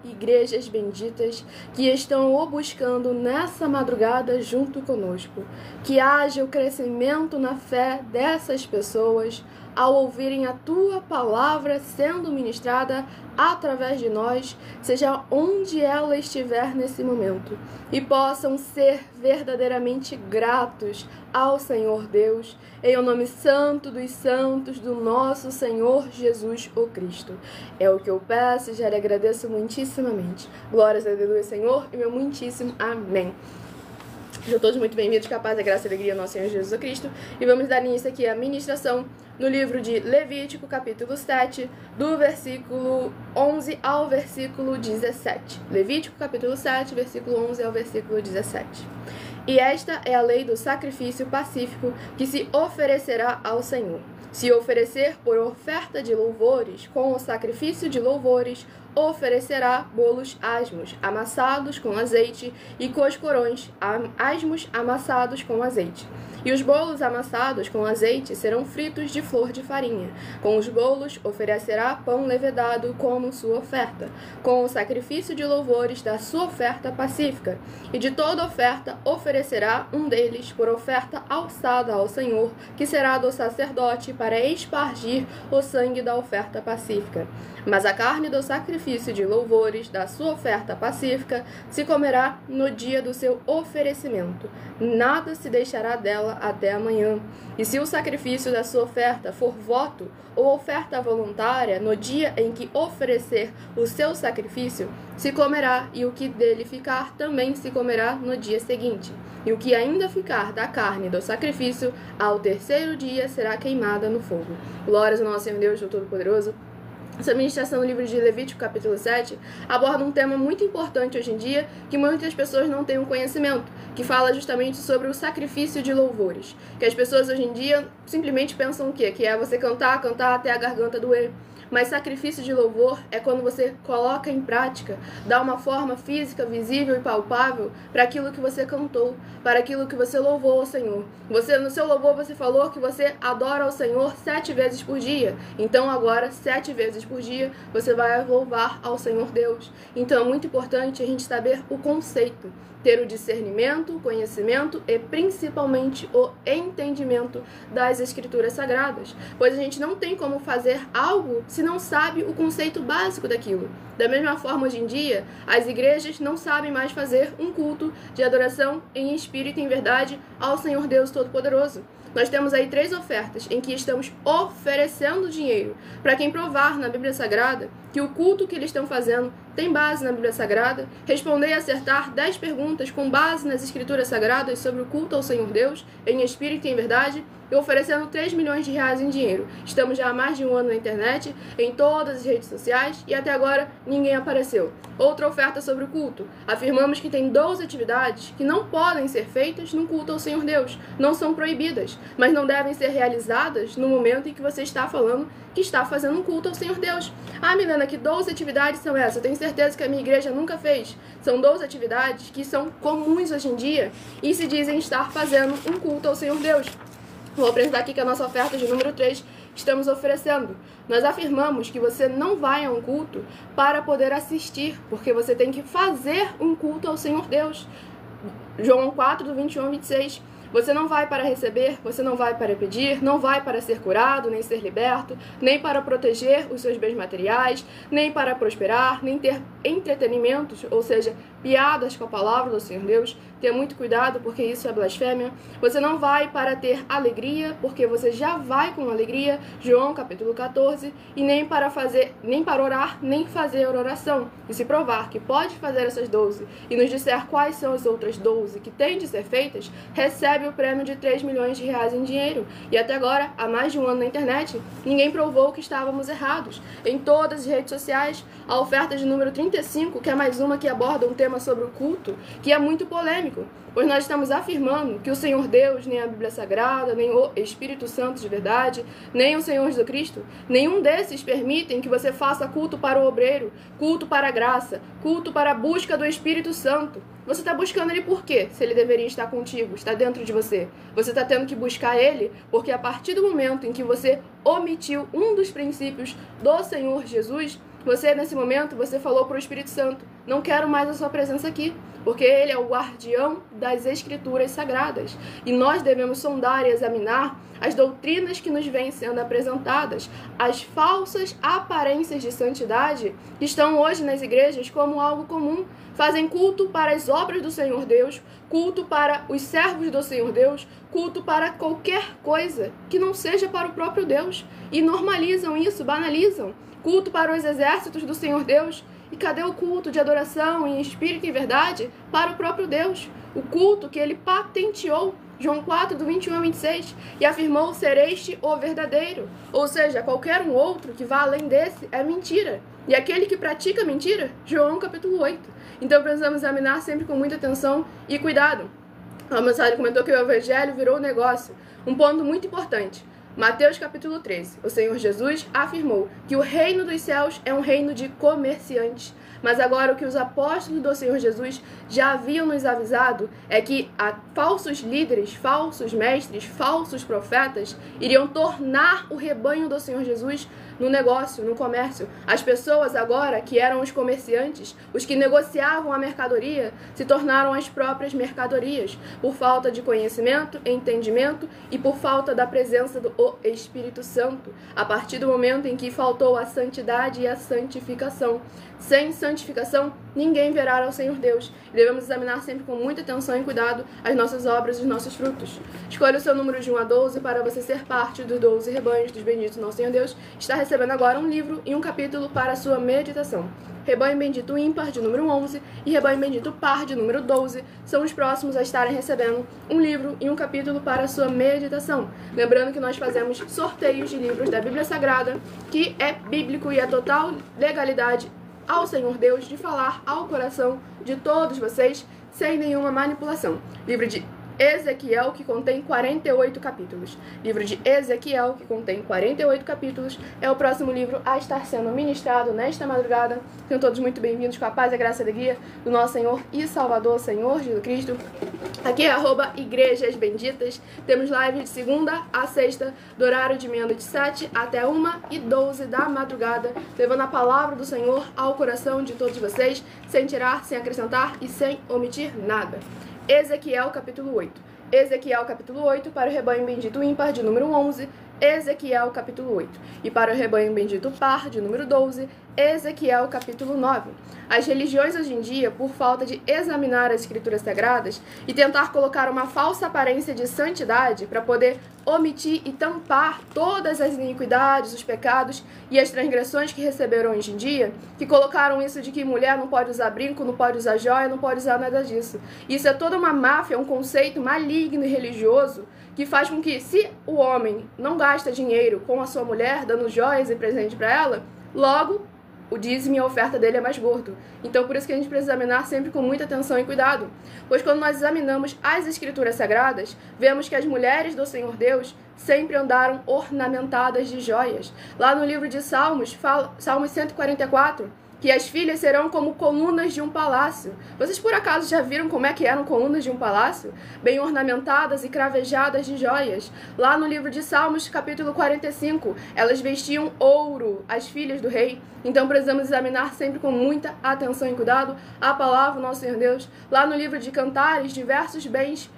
@igrejas benditas, que estão o buscando nessa madrugada junto conosco. Que haja o crescimento na fé dessas pessoas, ao ouvirem a tua palavra sendo ministrada através de nós, seja onde ela estiver nesse momento, e possam ser verdadeiramente gratos ao Senhor Deus, em o nome santo dos santos do nosso Senhor Jesus o Cristo. É o que eu peço e já lhe agradeço muitíssimamente. Glórias a Deus, Senhor, e meu muitíssimo amém. Sejam todos muito bem-vindos, com a paz, a graça e a alegria ao nosso Senhor Jesus Cristo. E vamos dar início aqui à ministração no livro de Levítico, capítulo 7, do versículo 11 ao versículo 17. Levítico, capítulo 7, versículo 11 ao versículo 17. E esta é a lei do sacrifício pacífico que se oferecerá ao Senhor. Se oferecer por oferta de louvores, com o sacrifício de louvores, oferecerá bolos asmos, amassados com azeite, e coscorões asmos amassados com azeite. E os bolos amassados com azeite serão fritos de flor de farinha. Com os bolos oferecerá pão levedado como sua oferta, com o sacrifício de louvores da sua oferta pacífica. E de toda oferta oferecerá um deles por oferta alçada ao Senhor, que será do sacerdote para espargir o sangue da oferta pacífica. Mas a carne do sacrifício de louvores da sua oferta pacífica se comerá no dia do seu oferecimento. Nada se deixará dela até amanhã. E se o sacrifício da sua oferta for voto ou oferta voluntária, no dia em que oferecer o seu sacrifício, se comerá, e o que dele ficar também se comerá no dia seguinte. E o que ainda ficar da carne do sacrifício, ao terceiro dia será queimada no fogo. Glórias ao nosso Senhor Deus, o Todo-Poderoso. Essa ministração no livro de Levítico, capítulo 7, aborda um tema muito importante hoje em dia, que muitas pessoas não têm um conhecimento, que fala justamente sobre o sacrifício de louvores. Que as pessoas hoje em dia simplesmente pensam o quê? Que é você cantar até a garganta doer. Mas sacrifício de louvor é quando você coloca em prática, dá uma forma física, visível e palpável para aquilo que você cantou, para aquilo que você louvou ao Senhor. Você, no seu louvor, você falou que você adora ao Senhor 7 vezes por dia. Então agora, 7 vezes por dia, você vai louvar ao Senhor Deus. Então é muito importante a gente saber o conceito, ter o discernimento, o conhecimento e principalmente o entendimento das Escrituras Sagradas, pois a gente não tem como fazer algo se não sabe o conceito básico daquilo. Da mesma forma, hoje em dia, as igrejas não sabem mais fazer um culto de adoração em espírito e em verdade ao Senhor Deus Todo-Poderoso. Nós temos aí 3 ofertas em que estamos oferecendo dinheiro para quem provar na Bíblia Sagrada que o culto que eles estão fazendo tem base na Bíblia Sagrada, responder e acertar 10 perguntas com base nas Escrituras Sagradas sobre o culto ao Senhor Deus, em espírito e em verdade, e oferecendo 3 milhões de reais em dinheiro. Estamos já há mais de um ano na internet, em todas as redes sociais, e até agora ninguém apareceu. Outra oferta sobre o culto. Afirmamos que tem 12 atividades que não podem ser feitas no culto ao Senhor Deus. Não são proibidas, mas não devem ser realizadas no momento em que você está falando que está fazendo um culto ao Senhor Deus. Ah, Milena, que 12 atividades são essas? Eu tenho certeza que a minha igreja nunca fez. São 12 atividades que são comuns hoje em dia e se dizem estar fazendo um culto ao Senhor Deus. Vou apresentar aqui que a nossa oferta de número 3 que estamos oferecendo. Nós afirmamos que você não vai a um culto para poder assistir, porque você tem que fazer um culto ao Senhor Deus. João 4, do 21 ao 26. Você não vai para receber, você não vai para pedir, não vai para ser curado, nem ser liberto, nem para proteger os seus bens materiais, nem para prosperar, nem ter entretenimentos, ou seja, piadas com a palavra do Senhor Deus. Tenha muito cuidado, porque isso é blasfêmia. Você não vai para ter alegria, porque você já vai com alegria, João capítulo 14, e nem para orar, nem fazer oração. E se provar que pode fazer essas 12 e nos disser quais são as outras 12 que têm de ser feitas, recebe o prêmio de 3 milhões de reais em dinheiro. E até agora, há mais de um ano na internet, ninguém provou que estávamos errados. Em todas as redes sociais, a oferta de número 35, que é mais uma que aborda um tema sobre o culto, que é muito polêmico, pois nós estamos afirmando que o Senhor Deus, nem a Bíblia Sagrada, nem o Espírito Santo de verdade, nem o Senhor Jesus Cristo, nenhum desses permitem que você faça culto para o obreiro, culto para a graça, culto para a busca do Espírito Santo. Você está buscando ele por quê? Se ele deveria estar contigo, está dentro de você. Você está tendo que buscar ele porque a partir do momento em que você omitiu um dos princípios do Senhor Jesus, nesse momento, você falou para o Espírito Santo: não quero mais a sua presença aqui, porque ele é o guardião das Escrituras Sagradas. E nós devemos sondar e examinar as doutrinas que nos vêm sendo apresentadas, as falsas aparências de santidade que estão hoje nas igrejas como algo comum. Fazem culto para as obras do Senhor Deus, culto para os servos do Senhor Deus, culto para qualquer coisa que não seja para o próprio Deus. E normalizam isso, banalizam. Culto para os exércitos do Senhor Deus. E cadê o culto de adoração em espírito e verdade para o próprio Deus? O culto que ele patenteou, João 4, do 21 ao 26, e afirmou ser este o verdadeiro. Ou seja, qualquer um outro que vá além desse é mentira. E aquele que pratica mentira, João capítulo 8. Então precisamos examinar sempre com muita atenção e cuidado. A mensagem comentou que o evangelho virou negócio. Um ponto muito importante. Mateus capítulo 13, o Senhor Jesus afirmou que o reino dos céus é um reino de comerciantes. Mas agora o que os apóstolos do Senhor Jesus já haviam nos avisado é que falsos líderes, falsos mestres, falsos profetas iriam tornar o rebanho do Senhor Jesus no negócio, no comércio. As pessoas agora, que eram os comerciantes, os que negociavam a mercadoria, se tornaram as próprias mercadorias, por falta de conhecimento, entendimento e por falta da presença do Espírito Santo, a partir do momento em que faltou a santidade e a santificação. Sem santificação, ninguém verá ao Senhor Deus. Devemos examinar sempre com muita atenção e cuidado as nossas obras e os nossos frutos. Escolha o seu número de 1 a 12 para você ser parte dos 12 rebanhos dos benditos nosso Senhor Deus. Está recebendo agora um livro e um capítulo para a sua meditação. Rebanho Bendito Ímpar, de número 11, e Rebanho Bendito Par, de número 12, são os próximos a estarem recebendo um livro e um capítulo para a sua meditação. Lembrando que nós fazemos sorteios de livros da Bíblia Sagrada, que é bíblico e é total legalidade ao Senhor Deus de falar ao coração de todos vocês sem nenhuma manipulação. Livro de Ezequiel, que contém 48 capítulos. Livro de Ezequiel, que contém 48 capítulos, é o próximo livro a estar sendo ministrado nesta madrugada. Sejam todos muito bem-vindos com a paz, a graça e a alegria do nosso Senhor e Salvador, Senhor Jesus Cristo. Aqui é @Igrejas Benditas. Temos live de segunda a sexta, do horário de meia-noite 7 até 1h12 da madrugada, levando a palavra do Senhor ao coração de todos vocês, sem tirar, sem acrescentar e sem omitir nada. Ezequiel capítulo 8. Ezequiel capítulo 8 para o rebanho bendito ímpar de número 11, Ezequiel capítulo 8. E para o rebanho bendito par de número 12, Ezequiel capítulo 9. As religiões hoje em dia, por falta de examinar as escrituras sagradas e tentar colocar uma falsa aparência de santidade para poder omitir e tampar todas as iniquidades, os pecados e as transgressões que receberam hoje em dia, que colocaram isso de que mulher não pode usar brinco, não pode usar joia, não pode usar nada disso. Isso é toda uma máfia, um conceito maligno e religioso que faz com que, se o homem não gasta dinheiro com a sua mulher, dando joias e presente para ela, logo o dízimo e a oferta dele é mais gordo. Então, por isso que a gente precisa examinar sempre com muita atenção e cuidado. Pois quando nós examinamos as escrituras sagradas, vemos que as mulheres do Senhor Deus sempre andaram ornamentadas de joias. Lá no livro de Salmos, fala, Salmos 144, que as filhas serão como colunas de um palácio. Vocês por acaso já viram como é que eram colunas de um palácio? Bem ornamentadas e cravejadas de joias. Lá no livro de Salmos, capítulo 45, elas vestiam ouro, as filhas do rei. Então precisamos examinar sempre com muita atenção e cuidado a palavra do nosso Senhor Deus. Lá no livro de Cantares, diversos bens,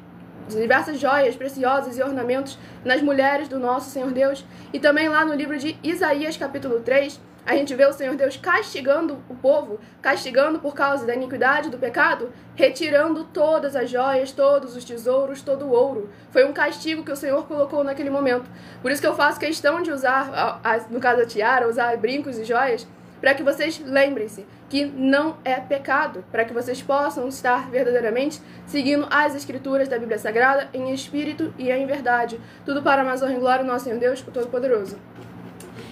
diversas joias preciosas e ornamentos nas mulheres do nosso Senhor Deus. E também lá no livro de Isaías, capítulo 3, a gente vê o Senhor Deus castigando o povo, castigando por causa da iniquidade, do pecado, retirando todas as joias, todos os tesouros, todo o ouro. Foi um castigo que o Senhor colocou naquele momento. Por isso que eu faço questão de usar, no caso a tiara, usar brincos e joias, para que vocês lembrem-se que não é pecado, para que vocês possam estar verdadeiramente seguindo as escrituras da Bíblia Sagrada em espírito e em verdade. Tudo para a mais honra e glória do nosso Senhor Deus, o Todo-Poderoso.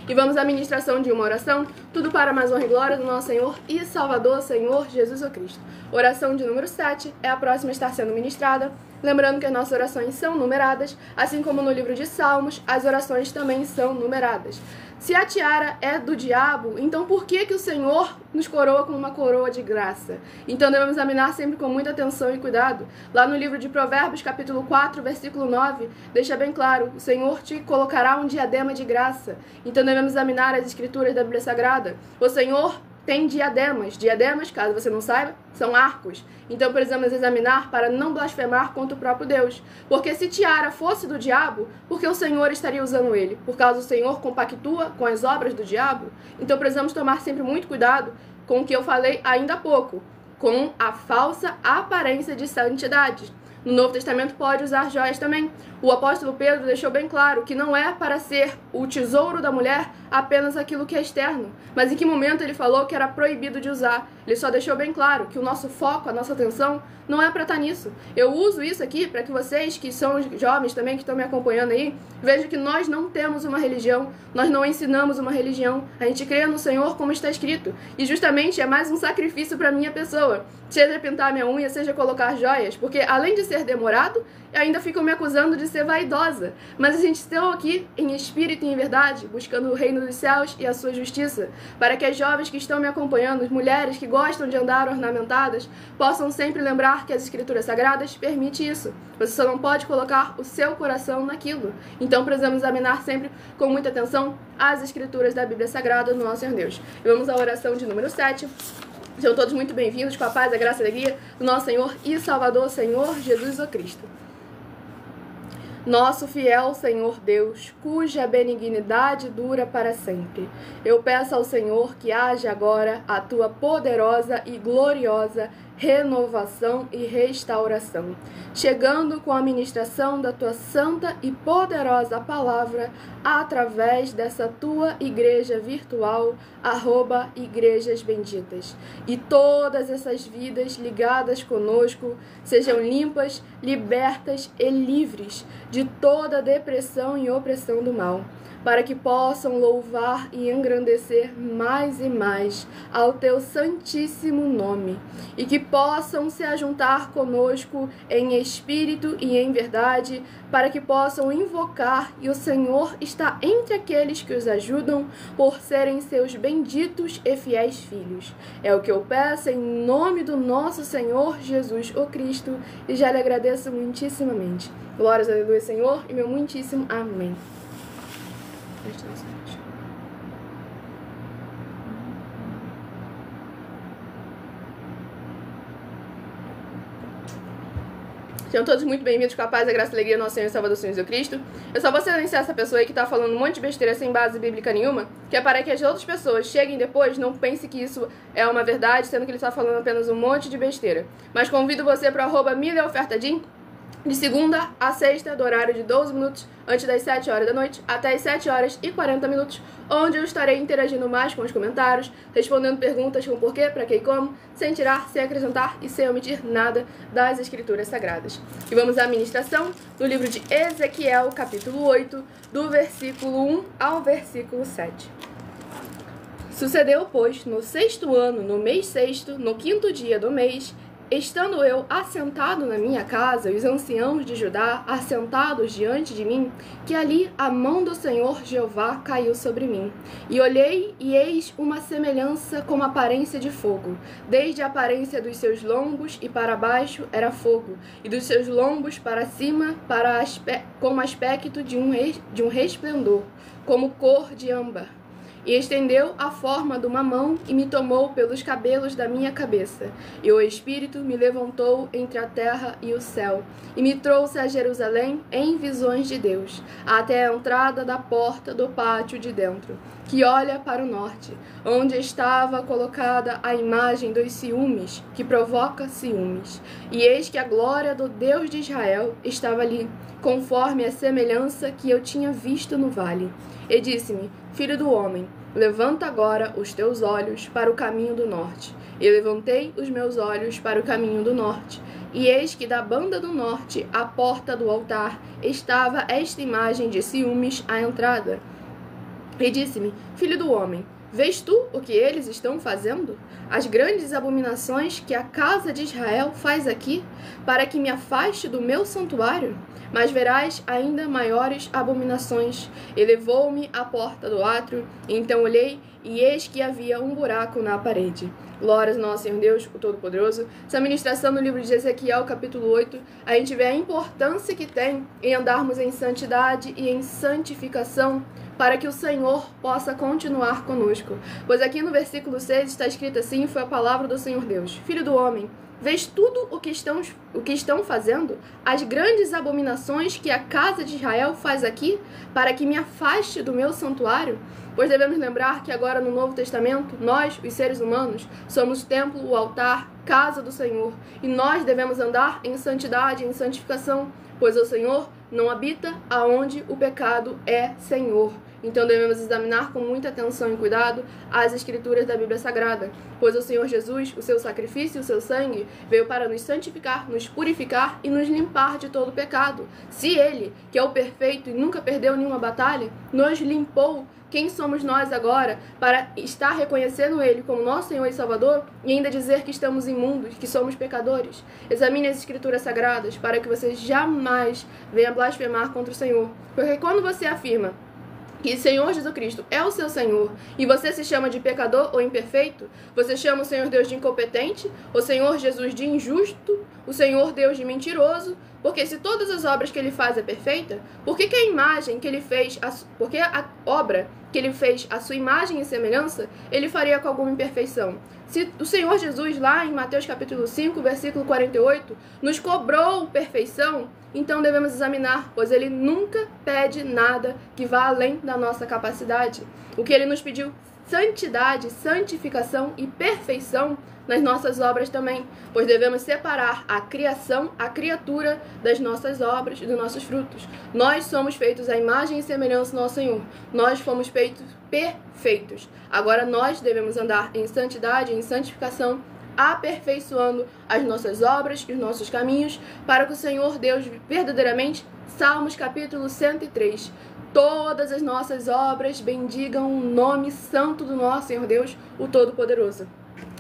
E vamos à ministração de uma oração, tudo para a mais honra e glória do nosso Senhor e Salvador, Senhor Jesus Cristo. Oração de número 7 é a próxima a estar sendo ministrada. Lembrando que as nossas orações são numeradas, assim como no livro de Salmos, as orações também são numeradas. Se a tiara é do diabo, então por que o Senhor nos coroa com uma coroa de graça? Então devemos examinar sempre com muita atenção e cuidado. Lá no livro de Provérbios, capítulo 4, versículo 9, deixa bem claro, o Senhor te colocará um diadema de graça. Então devemos examinar as escrituras da Bíblia Sagrada. O Senhor tem diademas. Diademas, caso você não saiba, são arcos. Então precisamos examinar para não blasfemar contra o próprio Deus. Porque se tiara fosse do diabo, por que o Senhor estaria usando ele? Por causa do Senhor compactua com as obras do diabo? Então precisamos tomar sempre muito cuidado com o que eu falei ainda há pouco, com a falsa aparência de santidade. No Novo Testamento pode usar joias também. O apóstolo Pedro deixou bem claro que não é para ser o tesouro da mulher apenas aquilo que é externo. Mas em que momento ele falou que era proibido de usar? Ele só deixou bem claro que o nosso foco, a nossa atenção, não é para estar nisso. Eu uso isso aqui para que vocês, que são jovens também, que estão me acompanhando aí, vejam que nós não temos uma religião, nós não ensinamos uma religião. A gente crê no Senhor como está escrito. E justamente é mais um sacrifício para minha pessoa. Seja pintar minha unha, seja colocar joias, porque além de ser demorado, ainda ficam me acusando de ser vaidosa. Mas a gente está aqui em espírito e em verdade, buscando o reino dos céus e a sua justiça, para que as jovens que estão me acompanhando, as mulheres que gostam de andar ornamentadas, possam sempre lembrar que as escrituras sagradas permitem isso. Você só não pode colocar o seu coração naquilo. Então precisamos examinar sempre com muita atenção as escrituras da Bíblia Sagrada do nosso Senhor Deus. E vamos à oração de número 7. Sejam todos muito bem-vindos com a paz, a graça e a alegria do nosso Senhor e Salvador, Senhor Jesus Cristo. Nosso fiel Senhor Deus, cuja benignidade dura para sempre, eu peço ao Senhor que haja agora a tua poderosa e gloriosa renovação e restauração, chegando com a ministração da tua santa e poderosa palavra através dessa tua igreja virtual, @Igrejas Benditas. E todas essas vidas ligadas conosco sejam limpas, libertas e livres de toda depressão e opressão do mal. para que possam louvar e engrandecer mais e mais ao teu santíssimo nome, e que possam se ajuntar conosco em espírito e em verdade, para que possam invocar, e o Senhor está entre aqueles que os ajudam, por serem seus benditos e fiéis filhos. É o que eu peço em nome do nosso Senhor Jesus o Cristo, e já lhe agradeço muitíssimamente. Glórias, aleluia, Senhor, e meu muitíssimo amém. Sejam todos muito bem-vindos com a paz, a graça e a alegria do nosso Senhor e Salvador Jesus Cristo. Eu só vou silenciar essa pessoa aí que tá falando um monte de besteira sem base bíblica nenhuma, que é para que as outras pessoas cheguem depois, não pensem que isso é uma verdade, sendo que ele está falando apenas um monte de besteira. Mas convido você para o @mileofertadim, de segunda a sexta, do horário de 12 minutos antes das 7 horas da noite, até as 7 horas e 40 minutos, onde eu estarei interagindo mais com os comentários, respondendo perguntas com porquê, para que e como, sem tirar, sem acrescentar e sem omitir nada das Escrituras Sagradas. E vamos à ministração do livro de Ezequiel, capítulo 8, do versículo 1 ao versículo 7. Sucedeu, pois, no 6º ano, no mês 6º, no 5º dia do mês, estando eu assentado na minha casa, e os anciãos de Judá assentados diante de mim, que ali a mão do Senhor Jeová caiu sobre mim. E olhei, e eis uma semelhança como aparência de fogo. Desde a aparência dos seus lombos e para baixo era fogo, e dos seus lombos para cima como aspecto de um resplendor, como cor de âmbar. E estendeu a forma de uma mão e me tomou pelos cabelos da minha cabeça. E o Espírito me levantou entre a terra e o céu, e me trouxe a Jerusalém em visões de Deus, até a entrada da porta do pátio de dentro, que olha para o norte, onde estava colocada a imagem dos ciúmes, que provoca ciúmes. E eis que a glória do Deus de Israel estava ali, conforme a semelhança que eu tinha visto no vale. E disse-me: Filho do homem, levanta agora os teus olhos para o caminho do norte. E levantei os meus olhos para o caminho do norte, e eis que da banda do norte, à porta do altar, estava esta imagem de ciúmes à entrada. E disse-me: Filho do homem, vês tu o que eles estão fazendo? As grandes abominações que a casa de Israel faz aqui, para que me afaste do meu santuário? Mas verás ainda maiores abominações. E levou-me à porta do átrio, e então olhei, e eis que havia um buraco na parede. Glórias ao nosso Senhor Deus, o Todo-Poderoso. Essa ministração no livro de Ezequiel, capítulo 8, a gente vê a importância que tem em andarmos em santidade e em santificação, para que o Senhor possa continuar conosco. Pois aqui no versículo 6 está escrito assim, foi a palavra do Senhor Deus: Filho do homem, vês tudo o que estão fazendo? As grandes abominações que a casa de Israel faz aqui, para que me afaste do meu santuário? Pois devemos lembrar que agora no Novo Testamento, nós, os seres humanos, somos o templo, o altar, casa do Senhor. E nós devemos andar em santidade, em santificação, pois o Senhor não habita aonde o pecado é Senhor. Então devemos examinar com muita atenção e cuidado as Escrituras da Bíblia Sagrada, pois o Senhor Jesus, o seu sacrifício e o seu sangue, veio para nos santificar, nos purificar e nos limpar de todo pecado. Se Ele, que é o perfeito e nunca perdeu nenhuma batalha, nos limpou, quem somos nós agora para estar reconhecendo Ele como nosso Senhor e Salvador e ainda dizer que estamos imundos, que somos pecadores? Examine as Escrituras Sagradas para que você jamais venha blasfemar contra o Senhor. Porque quando você afirma que o Senhor Jesus Cristo é o seu Senhor e você se chama de pecador ou imperfeito, você chama o Senhor Deus de incompetente, o Senhor Jesus de injusto, o Senhor Deus de mentiroso, porque se todas as obras que Ele faz é perfeita, por que a imagem que Ele fez, porque a obra que Ele fez a sua imagem e semelhança, Ele faria com alguma imperfeição? Se o Senhor Jesus, lá em Mateus capítulo 5, versículo 48, nos cobrou perfeição, então devemos examinar, pois Ele nunca pede nada que vá além da nossa capacidade. O que Ele nos pediu, santidade, santificação e perfeição nas nossas obras também, pois devemos separar a criação, a criatura, das nossas obras e dos nossos frutos. Nós somos feitos à imagem e semelhança do nosso Senhor. Nós fomos feitos perfeitos. Agora nós devemos andar em santidade, em santificação, aperfeiçoando as nossas obras e os nossos caminhos, para que o Senhor Deus verdadeiramente, Salmos capítulo 103, todas as nossas obras bendigam o nome santo do nosso Senhor Deus, o Todo-Poderoso.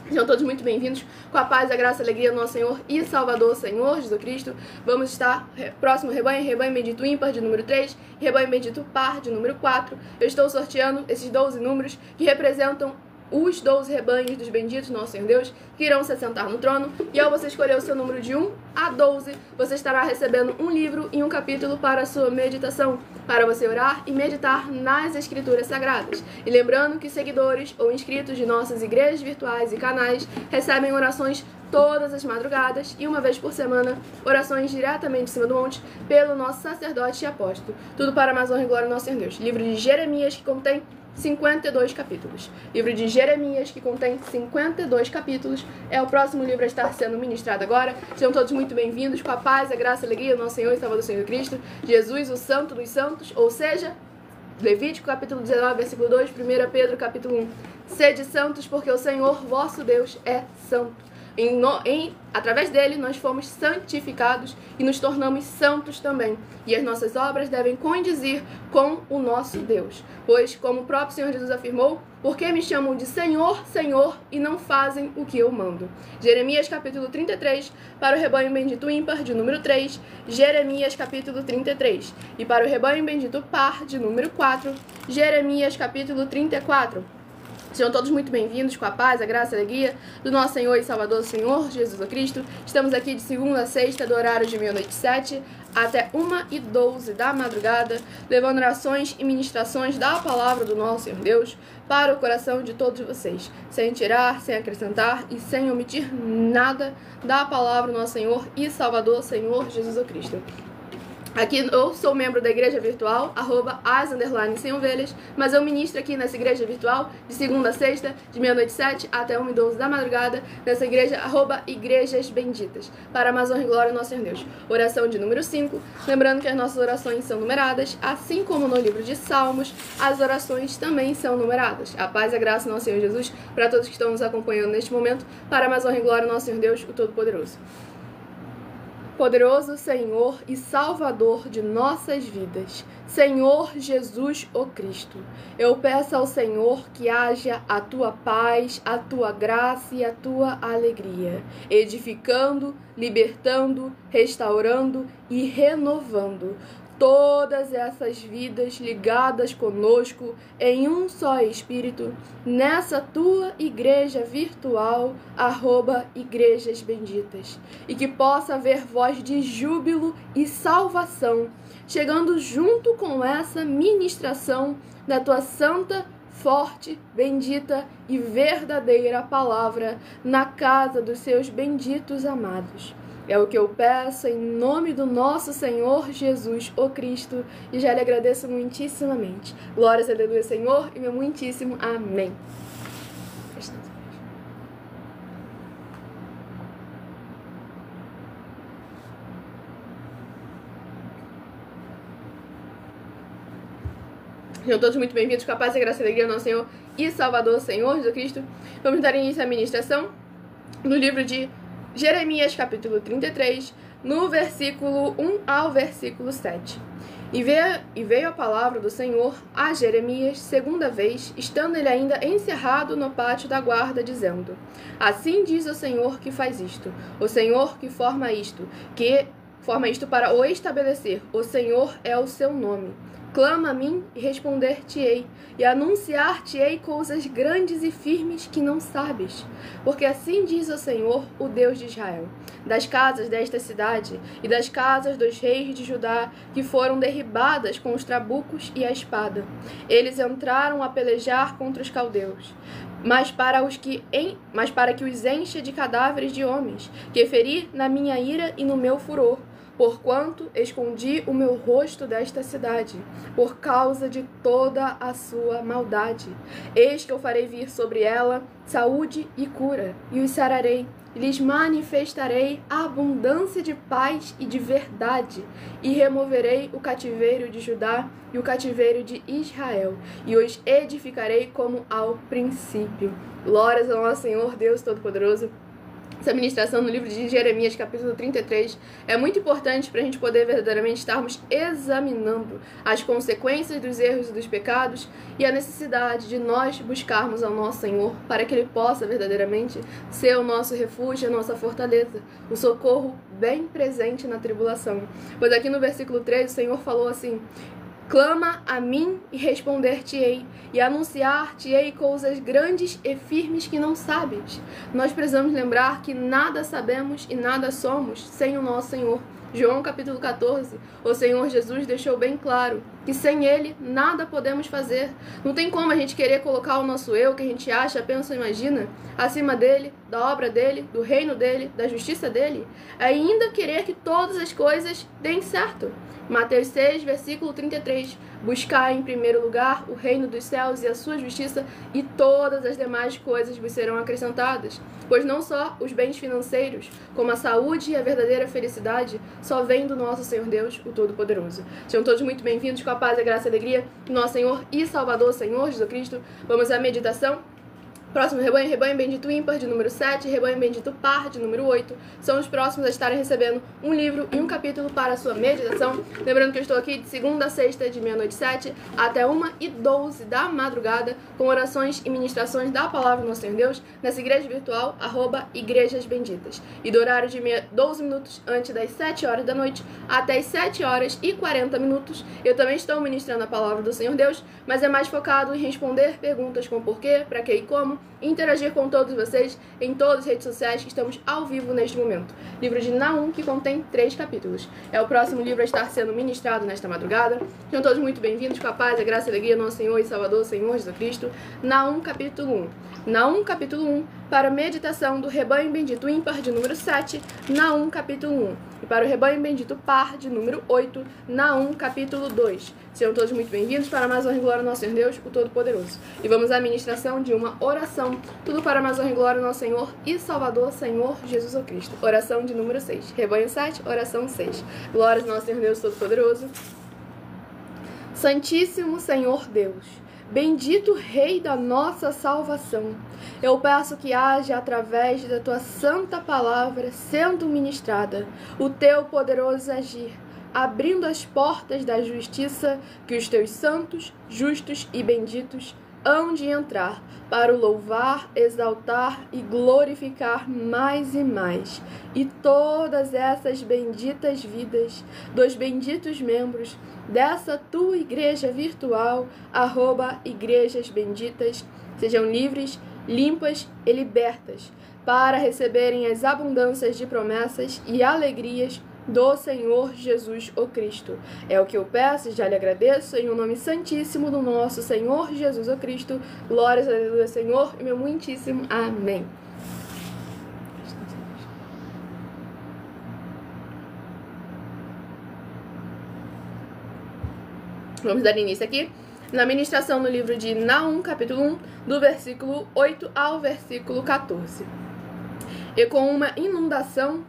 Sejam todos muito bem-vindos, com a paz, a graça e a alegria do nosso Senhor e Salvador, Senhor Jesus Cristo. Vamos estar próximo rebanho bendito ímpar de número 3, rebanho bendito par de número 4. Eu estou sorteando esses 12 números que representam os 12 rebanhos dos benditos nosso Senhor Deus, que irão se assentar no trono. E ao você escolher o seu número de 1 a 12, você estará recebendo um livro e um capítulo para a sua meditação, para você orar e meditar nas Escrituras Sagradas. E lembrando que seguidores ou inscritos de nossas igrejas virtuais e canais recebem orações todas as madrugadas e uma vez por semana, orações diretamente de cima do monte pelo nosso sacerdote e apóstolo. Tudo para a mais honra e glória do nosso Senhor Deus. Livro de Jeremias, que contém 52 capítulos. Livro de Jeremias, que contém 52 capítulos, é o próximo livro a estar sendo ministrado agora. Sejam todos muito bem-vindos, com a paz, a graça e a alegria do nosso Senhor e Salvador Senhor Cristo, Jesus, o Santo dos Santos, ou seja, Levítico capítulo 19, versículo 2, 1 Pedro capítulo 1. Sede santos, porque o Senhor vosso Deus é santo. Através dele nós fomos santificados e nos tornamos santos também. E as nossas obras devem condizer com o nosso Deus. Pois, como o próprio Senhor Jesus afirmou, por que me chamam de Senhor, Senhor, e não fazem o que eu mando? Jeremias capítulo 33, para o rebanho bendito ímpar de número 3, Jeremias capítulo 33. E para o rebanho bendito par de número 4, Jeremias capítulo 34. Sejam todos muito bem-vindos, com a paz, a graça e a alegria do nosso Senhor e Salvador, Senhor Jesus Cristo. Estamos aqui de segunda a sexta, do horário de meia-noite 7 até 1h12 da madrugada, levando orações e ministrações da palavra do nosso Senhor Deus para o coração de todos vocês, sem tirar, sem acrescentar e sem omitir nada da palavra do nosso Senhor e Salvador, Senhor Jesus Cristo. Aqui eu sou membro da igreja virtual, @as_sem-ovelhas, mas eu ministro aqui nessa igreja virtual de segunda a sexta, de meia-noite 7 até 1h12 da madrugada, nessa igreja, @igrejas benditas, para a mais honra e glória do nosso Senhor Deus. Oração de número 5, lembrando que as nossas orações são numeradas, assim como no livro de Salmos, as orações também são numeradas. A paz e a graça do nosso Senhor Jesus para todos que estão nos acompanhando neste momento, para a mais honra e glória do nosso Senhor Deus, o Todo-Poderoso. Poderoso Senhor e Salvador de nossas vidas, Senhor Jesus o Cristo, eu peço ao Senhor que haja a tua paz, a tua graça e a tua alegria, edificando, libertando, restaurando e renovando todas essas vidas ligadas conosco em um só Espírito, nessa tua igreja virtual, @igrejas benditas, e que possa haver voz de júbilo e salvação, chegando junto com essa ministração da tua santa, forte, bendita e verdadeira palavra na casa dos seus benditos amados. É o que eu peço em nome do nosso Senhor Jesus, o Cristo, e já lhe agradeço muitíssimamente. Glórias a Deus, Senhor, e meu muitíssimo amém. Sejam todos muito bem-vindos, com a paz e a graça e a alegria do nosso Senhor e Salvador, Senhor Jesus Cristo. Vamos dar início à ministração no livro de Jeremias capítulo 33, no versículo 1 ao versículo 7. E veio a palavra do Senhor a Jeremias segunda vez, estando ele ainda encerrado no pátio da guarda, dizendo: Assim diz o Senhor que faz isto, o Senhor que forma isto para o estabelecer, o Senhor é o seu nome. Clama a mim e responder-te-ei, e anunciar-te-ei coisas grandes e firmes que não sabes. Porque assim diz o Senhor, o Deus de Israel, das casas desta cidade e das casas dos reis de Judá, que foram derribadas com os trabucos e a espada. Eles entraram a pelejar contra os caldeus, mas para que os encha de cadáveres de homens, que feri na minha ira e no meu furor, porquanto escondi o meu rosto desta cidade, por causa de toda a sua maldade. Eis que eu farei vir sobre ela saúde e cura, e os sararei, e lhes manifestarei a abundância de paz e de verdade, e removerei o cativeiro de Judá e o cativeiro de Israel, e os edificarei como ao princípio. Glórias ao nosso Senhor Deus Todo-Poderoso, essa ministração no livro de Jeremias, capítulo 33, é muito importante para a gente poder verdadeiramente estarmos examinando as consequências dos erros e dos pecados e a necessidade de nós buscarmos ao nosso Senhor para que Ele possa verdadeiramente ser o nosso refúgio, a nossa fortaleza, o socorro bem presente na tribulação. Pois aqui no versículo 3 o Senhor falou assim: clama a mim e responder-te-ei, e anunciar-te-ei coisas grandes e firmes que não sabes. Nós precisamos lembrar que nada sabemos e nada somos sem o nosso Senhor. João capítulo 14, o Senhor Jesus deixou bem claro que sem Ele nada podemos fazer. Não tem como a gente querer colocar o nosso eu, que a gente acha, pensa, imagina, acima dele, da obra dele, do reino dele, da justiça dele, ainda querer que todas as coisas deem certo. Mateus 6, versículo 33. Buscai em primeiro lugar o reino dos céus e a sua justiça, e todas as demais coisas vos serão acrescentadas. Pois não só os bens financeiros, como a saúde e a verdadeira felicidade, só vem do nosso Senhor Deus, o Todo-Poderoso. Sejam todos muito bem-vindos, com a paz, a graça e a alegria do nosso Senhor e Salvador, Senhor Jesus Cristo. Vamos à meditação. Próximo rebanho, rebanho bendito ímpar de número 7, rebanho bendito par de número 8. São os próximos a estarem recebendo um livro e um capítulo para a sua meditação. Lembrando que eu estou aqui de segunda a sexta, de meia-noite 7 até 1h12 da madrugada, com orações e ministrações da palavra do nosso Senhor Deus, nessa igreja virtual, @Igrejas Benditas. E do horário de 12 minutos antes das 7 horas da noite até as 7 horas e 40 minutos, eu também estou ministrando a palavra do Senhor Deus, mas é mais focado em responder perguntas com porquê, para que e como, interagir com todos vocês em todas as redes sociais que estamos ao vivo neste momento. Livro de Naum, que contém 3 capítulos. É o próximo livro a estar sendo ministrado nesta madrugada. Sejam todos muito bem-vindos, com a paz, a graça e a alegria do nosso Senhor e Salvador, Senhor Jesus Cristo. Naum, capítulo 1. Naum, capítulo 1, para meditação do rebanho bendito ímpar de número 7, Naum, capítulo 1. E para o rebanho bendito par de número 8, Naum, capítulo 2. Sejam todos muito bem-vindos para mais honra e glória ao nosso Senhor Deus, o Todo-Poderoso. E vamos à ministração de uma oração, tudo para mais honra e glória ao nosso Senhor e Salvador, Senhor Jesus Cristo. Oração de número 6. Rebanho 7, oração 6. Glórias ao nosso Senhor Deus Todo-Poderoso. Santíssimo Senhor Deus, bendito Rei da nossa salvação, eu peço que haja, através da tua santa palavra sendo ministrada, o teu poderoso agir, abrindo as portas da justiça que os teus santos, justos e benditos hão de entrar para o louvar, exaltar e glorificar mais e mais. E todas essas benditas vidas dos benditos membros dessa tua igreja virtual, @Igrejas Benditas, sejam livres, limpas e libertas para receberem as abundâncias de promessas e alegrias do Senhor Jesus o Cristo. É o que eu peço e já lhe agradeço em o nome santíssimo do nosso Senhor Jesus o Cristo. Glórias a Deus, Senhor, e meu muitíssimo amém. Vamos dar início aqui na ministração no livro de Naum, capítulo 1, do versículo 8 ao versículo 14. E com uma inundação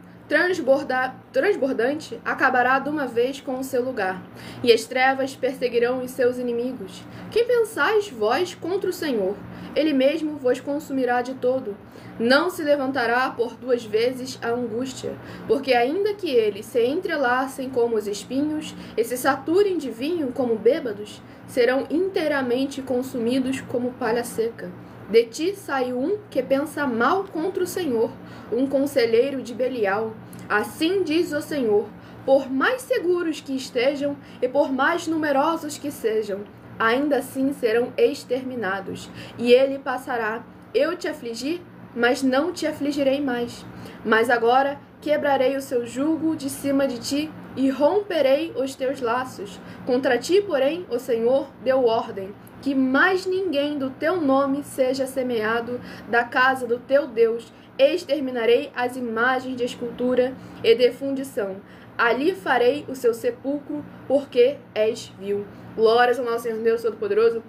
transbordante, acabará de uma vez com o seu lugar, e as trevas perseguirão os seus inimigos. Quem pensais vós contra o Senhor? Ele mesmo vos consumirá de todo. Não se levantará por 2 vezes a angústia, porque ainda que eles se entrelacem como os espinhos, e se saturem de vinho como bêbados, serão inteiramente consumidos como palha seca. De ti saiu um que pensa mal contra o Senhor, um conselheiro de Belial. Assim diz o Senhor: por mais seguros que estejam e por mais numerosos que sejam, ainda assim serão exterminados. E ele passará. Eu te afligi, mas não te afligirei mais. Mas agora quebrarei o seu jugo de cima de ti e romperei os teus laços. Contra ti, porém, o Senhor deu ordem: que mais ninguém do teu nome seja semeado da casa do teu Deus. Exterminarei as imagens de escultura e de fundição. Ali farei o seu sepulcro, porque és vil. Glórias ao nosso Senhor Deus Todo-Poderoso.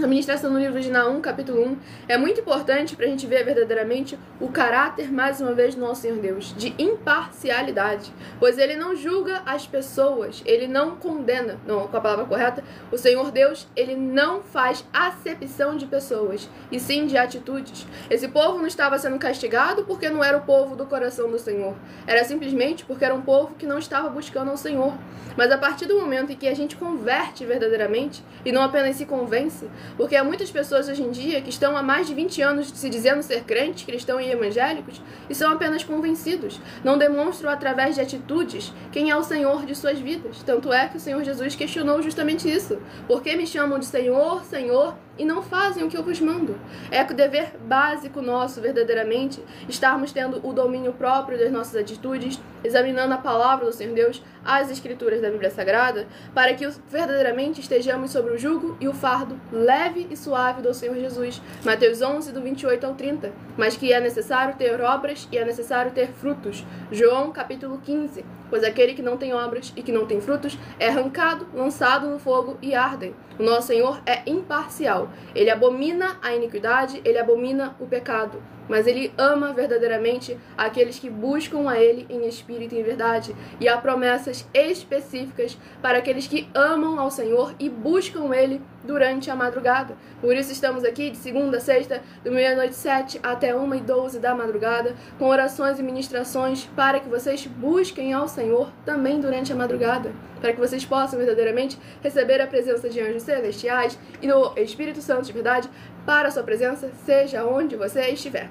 A ministração no livro de Naum, capítulo 1, é muito importante para a gente ver verdadeiramente o caráter, mais uma vez, do nosso Senhor Deus, de imparcialidade, pois Ele não julga as pessoas, Ele não condena, não, com a palavra correta, o Senhor Deus, Ele não faz acepção de pessoas, e sim de atitudes. Esse povo não estava sendo castigado porque não era o povo do coração do Senhor, era simplesmente porque era um povo que não estava buscando ao Senhor. Mas a partir do momento em que a gente converte verdadeiramente, e não apenas se convence, porque há muitas pessoas hoje em dia que estão há mais de 20 anos se dizendo ser crentes, cristãos e evangélicos, e são apenas convencidos. Não demonstram através de atitudes quem é o Senhor de suas vidas. Tanto é que o Senhor Jesus questionou justamente isso. Por que me chamam de Senhor, Senhor, e não fazem o que eu vos mando? É o dever básico nosso, verdadeiramente, estarmos tendo o domínio próprio das nossas atitudes, examinando a palavra do Senhor Deus, as escrituras da Bíblia Sagrada, para que verdadeiramente estejamos sobre o jugo e o fardo leve e suave do Senhor Jesus. Mateus 11, do 28 ao 30. Mas que é necessário ter obras e é necessário ter frutos. João, capítulo 15. Pois aquele que não tem obras e que não tem frutos é arrancado, lançado no fogo e ardem. O nosso Senhor é imparcial. Ele abomina a iniquidade, ele abomina o pecado. Mas ele ama verdadeiramente aqueles que buscam a ele em espírito e em verdade. E há promessas específicas para aqueles que amam ao Senhor e buscam ele durante a madrugada. Por isso estamos aqui de segunda a sexta, do meia-noite 7 até 1h12 da madrugada, com orações e ministrações para que vocês busquem ao Senhor também durante a madrugada. Para que vocês possam verdadeiramente receber a presença de anjos celestiais e do Espírito Santo de verdade para a sua presença, seja onde você estiver.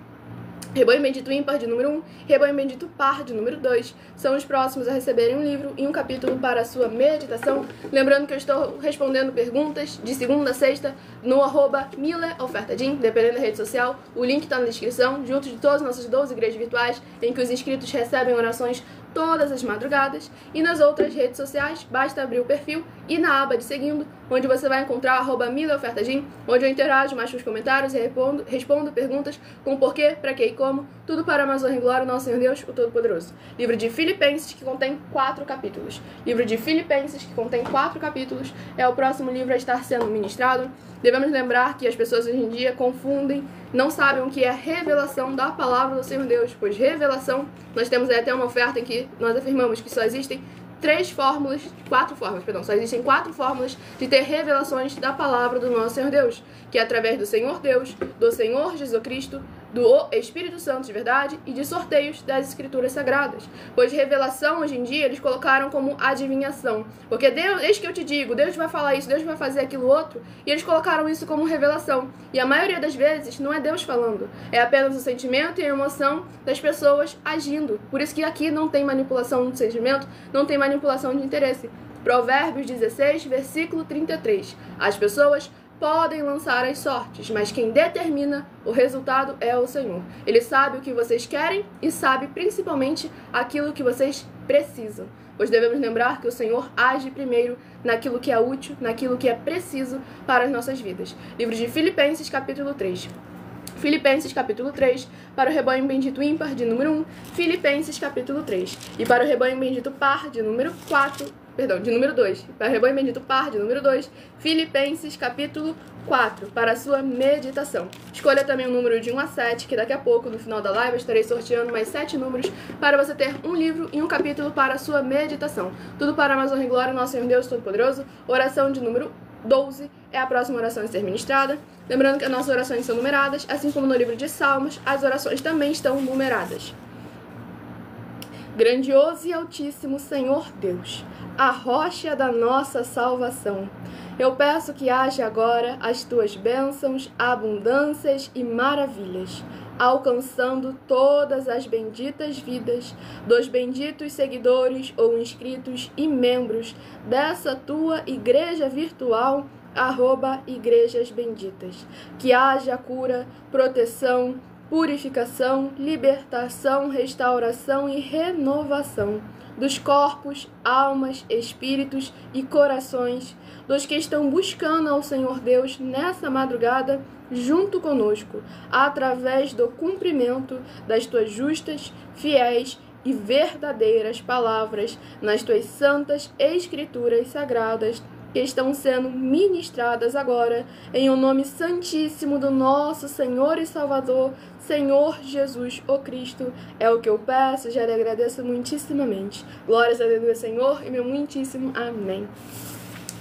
Rebanho Bendito Ímpar de número 1, Rebanho Bendito Par de número 2 são os próximos a receberem um livro e um capítulo para a sua meditação. Lembrando que eu estou respondendo perguntas de segunda a sexta no @mileofertadim, dependendo da rede social. O link está na descrição, junto de todas as nossas 12 igrejas virtuais, em que os inscritos recebem orações todas as madrugadas. E nas outras redes sociais, basta abrir o perfil e na aba de seguindo, onde você vai encontrar @mileofertadim, onde eu interajo mais com os comentários e respondo perguntas com porquê, para que e como, tudo para a honra e glória do nosso Senhor Deus, o Todo-Poderoso. Livro de Filipenses, que contém 4 capítulos. Livro de Filipenses, que contém 4 capítulos, é o próximo livro a estar sendo ministrado. Devemos lembrar que as pessoas hoje em dia confundem, não sabem o que é revelação da palavra do Senhor Deus, pois revelação, nós temos até uma oferta em que nós afirmamos que só existem só existem 4 fórmulas de ter revelações da palavra do nosso Senhor Deus, que é através do Senhor Deus, do Senhor Jesus Cristo, do Espírito Santo de verdade e de sorteios das Escrituras Sagradas. Pois revelação, hoje em dia, eles colocaram como adivinhação. Porque Deus, eis que eu te digo, Deus vai falar isso, Deus vai fazer aquilo outro, e eles colocaram isso como revelação. E a maioria das vezes não é Deus falando, é apenas o sentimento e a emoção das pessoas agindo. Por isso que aqui não tem manipulação de sentimento, não tem manipulação de interesse. Provérbios 16, versículo 33. As pessoas podem lançar as sortes, mas quem determina o resultado é o Senhor. Ele sabe o que vocês querem e sabe principalmente aquilo que vocês precisam. Pois devemos lembrar que o Senhor age primeiro naquilo que é útil, naquilo que é preciso para as nossas vidas. Livro de Filipenses, capítulo 3. Filipenses, capítulo 3, para o rebanho bendito ímpar, de número 1, Filipenses, capítulo 3. E para o rebanho bendito par, de número 2. Para o rebanho bendito par, de número 2, Filipenses, capítulo 4, para a sua meditação. Escolha também o número de 1 a 7, que daqui a pouco, no final da live, eu estarei sorteando mais 7 números para você ter um livro e um capítulo para a sua meditação. Tudo para a honra e glória do nosso Senhor Deus Todo-Poderoso. Oração de número 12 é a próxima oração a ser ministrada. Lembrando que as nossas orações são numeradas, assim como no livro de Salmos, as orações também estão numeradas. Grandioso e altíssimo Senhor Deus, a rocha da nossa salvação, eu peço que haja agora as tuas bênçãos, abundâncias e maravilhas, alcançando todas as benditas vidas dos benditos seguidores ou inscritos e membros dessa tua igreja virtual, @Igrejas Benditas. Que haja cura, proteção, purificação, libertação, restauração e renovação dos corpos, almas, espíritos e corações dos que estão buscando ao Senhor Deus nessa madrugada junto conosco, através do cumprimento das tuas justas, fiéis e verdadeiras palavras nas tuas santas escrituras sagradas, que estão sendo ministradas agora, em o nome santíssimo do nosso Senhor e Salvador, Senhor Jesus, o Cristo. É o que eu peço, já lhe agradeço muitíssimamente. Glórias a Deus, Senhor, e meu muitíssimo amém.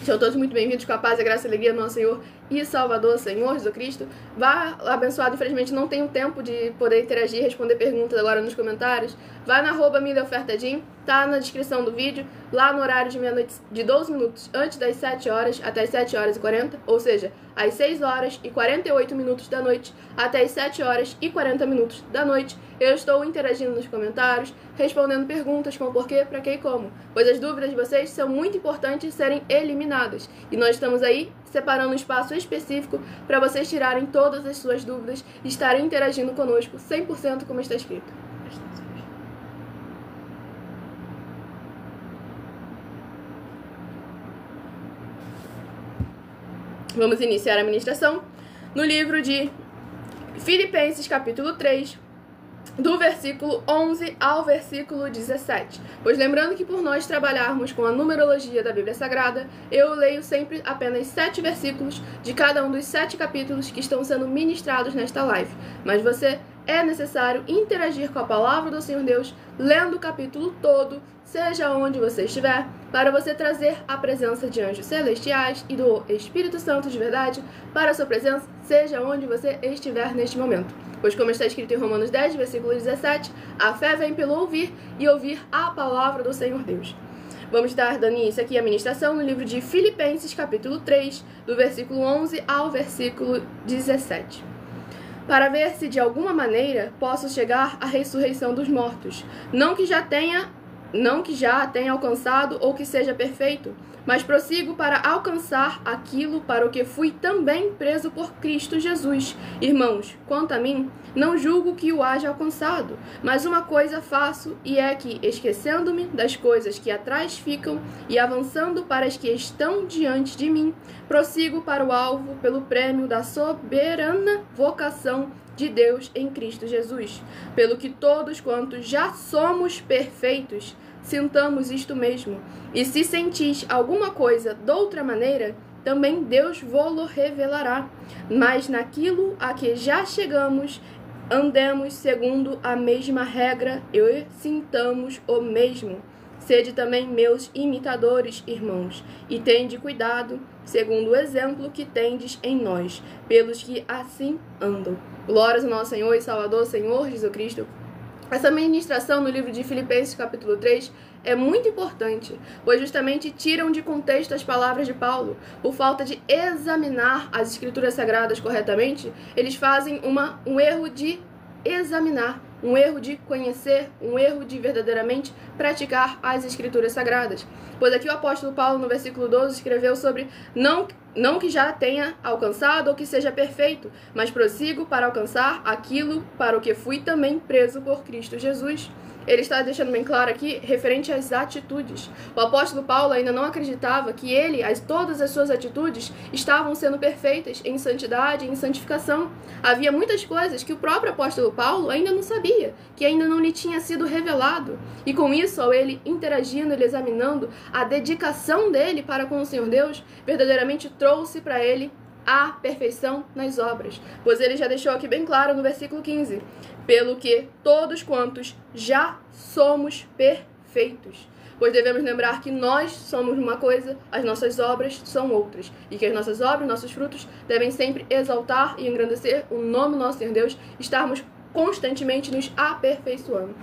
Sejam todos muito bem-vindos com a paz, a graça e a alegria do nosso Senhor e Salvador, Senhor Jesus Cristo. Vá abençoado, infelizmente não tenho tempo de poder interagir, responder perguntas agora nos comentários. Vai na @mileofertadim, tá na descrição do vídeo, lá no horário de meia-noite, de 12 minutos antes das 7 horas até as 7 horas e 40, ou seja, às 6 horas e 48 minutos da noite até as 7 horas e 40 minutos da noite. Eu estou interagindo nos comentários, respondendo perguntas com porquê, pra que e como, pois as dúvidas de vocês são muito importantes serem eliminadas. E nós estamos aí separando um espaço específico para vocês tirarem todas as suas dúvidas e estarem interagindo conosco 100% como está escrito. Vamos iniciar a ministração no livro de Filipenses, capítulo 3, do versículo 11 ao versículo 17. Pois lembrando que por nós trabalharmos com a numerologia da Bíblia Sagrada, eu leio sempre apenas 7 versículos de cada um dos 7 capítulos que estão sendo ministrados nesta live. Mas é necessário interagir com a palavra do Senhor Deus, lendo o capítulo todo, seja onde você estiver, para você trazer a presença de anjos celestiais e do Espírito Santo de verdade para a sua presença, seja onde você estiver neste momento. Pois como está escrito em Romanos 10, versículo 17, a fé vem pelo ouvir e ouvir a palavra do Senhor Deus. Vamos estar dando início aqui à ministração no livro de Filipenses, capítulo 3, do versículo 11 ao versículo 17. Para ver se de alguma maneira posso chegar à ressurreição dos mortos, não que já a tenha alcançado ou que seja perfeito, mas prossigo para alcançar aquilo para o que fui também preso por Cristo Jesus. Irmãos, quanto a mim, não julgo que o haja alcançado, mas uma coisa faço, e é que, esquecendo-me das coisas que atrás ficam e avançando para as que estão diante de mim, prossigo para o alvo pelo prêmio da soberana vocação de Deus em Cristo Jesus. Pelo que todos quantos já somos perfeitos, sintamos isto mesmo. E se sentis alguma coisa doutra maneira, também Deus vô-lo revelará. Mas naquilo a que já chegamos, andemos segundo a mesma regra e sintamos o mesmo. Sede também meus imitadores, irmãos, e tende cuidado, segundo o exemplo que tendes em nós, pelos que assim andam. Glórias ao nosso Senhor e Salvador, Senhor Jesus Cristo. Essa ministração no livro de Filipenses, capítulo 3, é muito importante, pois justamente tiram de contexto as palavras de Paulo. Por falta de examinar as Escrituras Sagradas corretamente, eles fazem um erro de examinar, um erro de conhecer, um erro de verdadeiramente praticar as Escrituras Sagradas. Pois aqui o apóstolo Paulo, no versículo 12, escreveu sobre não que já tenha alcançado ou que seja perfeito, mas prossigo para alcançar aquilo para o que fui também preso por Cristo Jesus. Ele está deixando bem claro aqui, referente às atitudes. O apóstolo Paulo ainda não acreditava que todas as suas atitudes estavam sendo perfeitas em santidade, em santificação. Havia muitas coisas que o próprio apóstolo Paulo ainda não sabia, que ainda não lhe tinha sido revelado. E com isso, ao ele interagindo, ele examinando a dedicação dele para com o Senhor Deus, verdadeiramente trouxe para ele a perfeição nas obras. Pois ele já deixou aqui bem claro no versículo 15, pelo que todos quantos já somos perfeitos. Pois devemos lembrar que nós somos uma coisa, as nossas obras são outras. E que as nossas obras, nossos frutos, devem sempre exaltar e engrandecer o nome do nosso Senhor Deus, estarmos constantemente nos aperfeiçoando.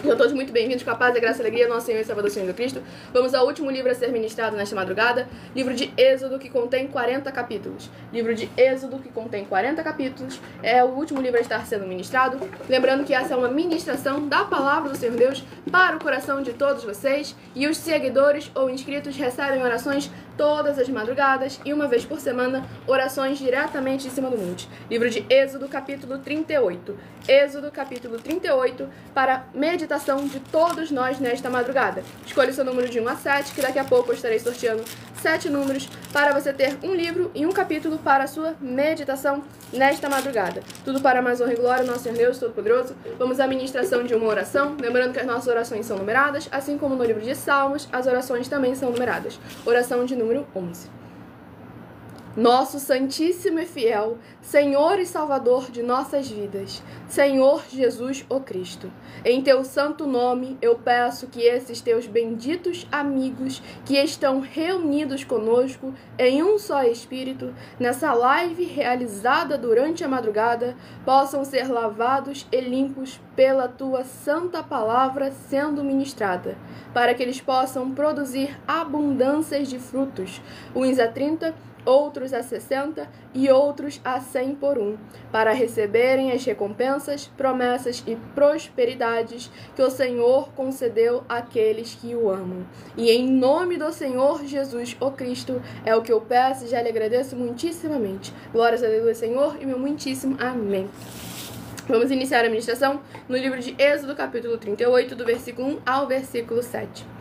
Sejam todos muito bem-vindos com a paz, a graça e a alegria do nosso Senhor e Salvador Jesus Cristo. Vamos ao último livro a ser ministrado nesta madrugada, livro de Êxodo, que contém 40 capítulos. Livro de Êxodo, que contém 40 capítulos, é o último livro a estar sendo ministrado. Lembrando que essa é uma ministração da palavra do Senhor Deus para o coração de todos vocês, e os seguidores ou inscritos recebem orações todas as madrugadas e uma vez por semana, orações diretamente de cima do monte. Livro de Êxodo, capítulo 38. Êxodo, capítulo 38, para meditação de todos nós nesta madrugada. Escolha o seu número de 1 a 7, que daqui a pouco eu estarei sorteando 7 números para você ter um livro e um capítulo para a sua meditação nesta madrugada. Tudo para mais honra e glória ao nosso Senhor Deus Todo-Poderoso. Vamos à ministração de uma oração, lembrando que as nossas orações são numeradas, assim como no livro de Salmos, as orações também são numeradas. Oração de número 11. Nosso Santíssimo e Fiel, Senhor e Salvador de nossas vidas, Senhor Jesus o Cristo, em Teu santo nome eu peço que esses Teus benditos amigos que estão reunidos conosco em um só Espírito, nessa live realizada durante a madrugada, possam ser lavados e limpos pela Tua santa palavra sendo ministrada, para que eles possam produzir abundâncias de frutos, uns a 30, outros a 60 e outros a 100 por um, para receberem as recompensas, promessas e prosperidades que o Senhor concedeu àqueles que o amam. E em nome do Senhor Jesus, o Cristo, é o que eu peço e já lhe agradeço muitíssimamente. Glórias a Deus, Senhor, e meu muitíssimo amém. Vamos iniciar a ministração no livro de Êxodo, capítulo 38, do versículo 1 ao versículo 7.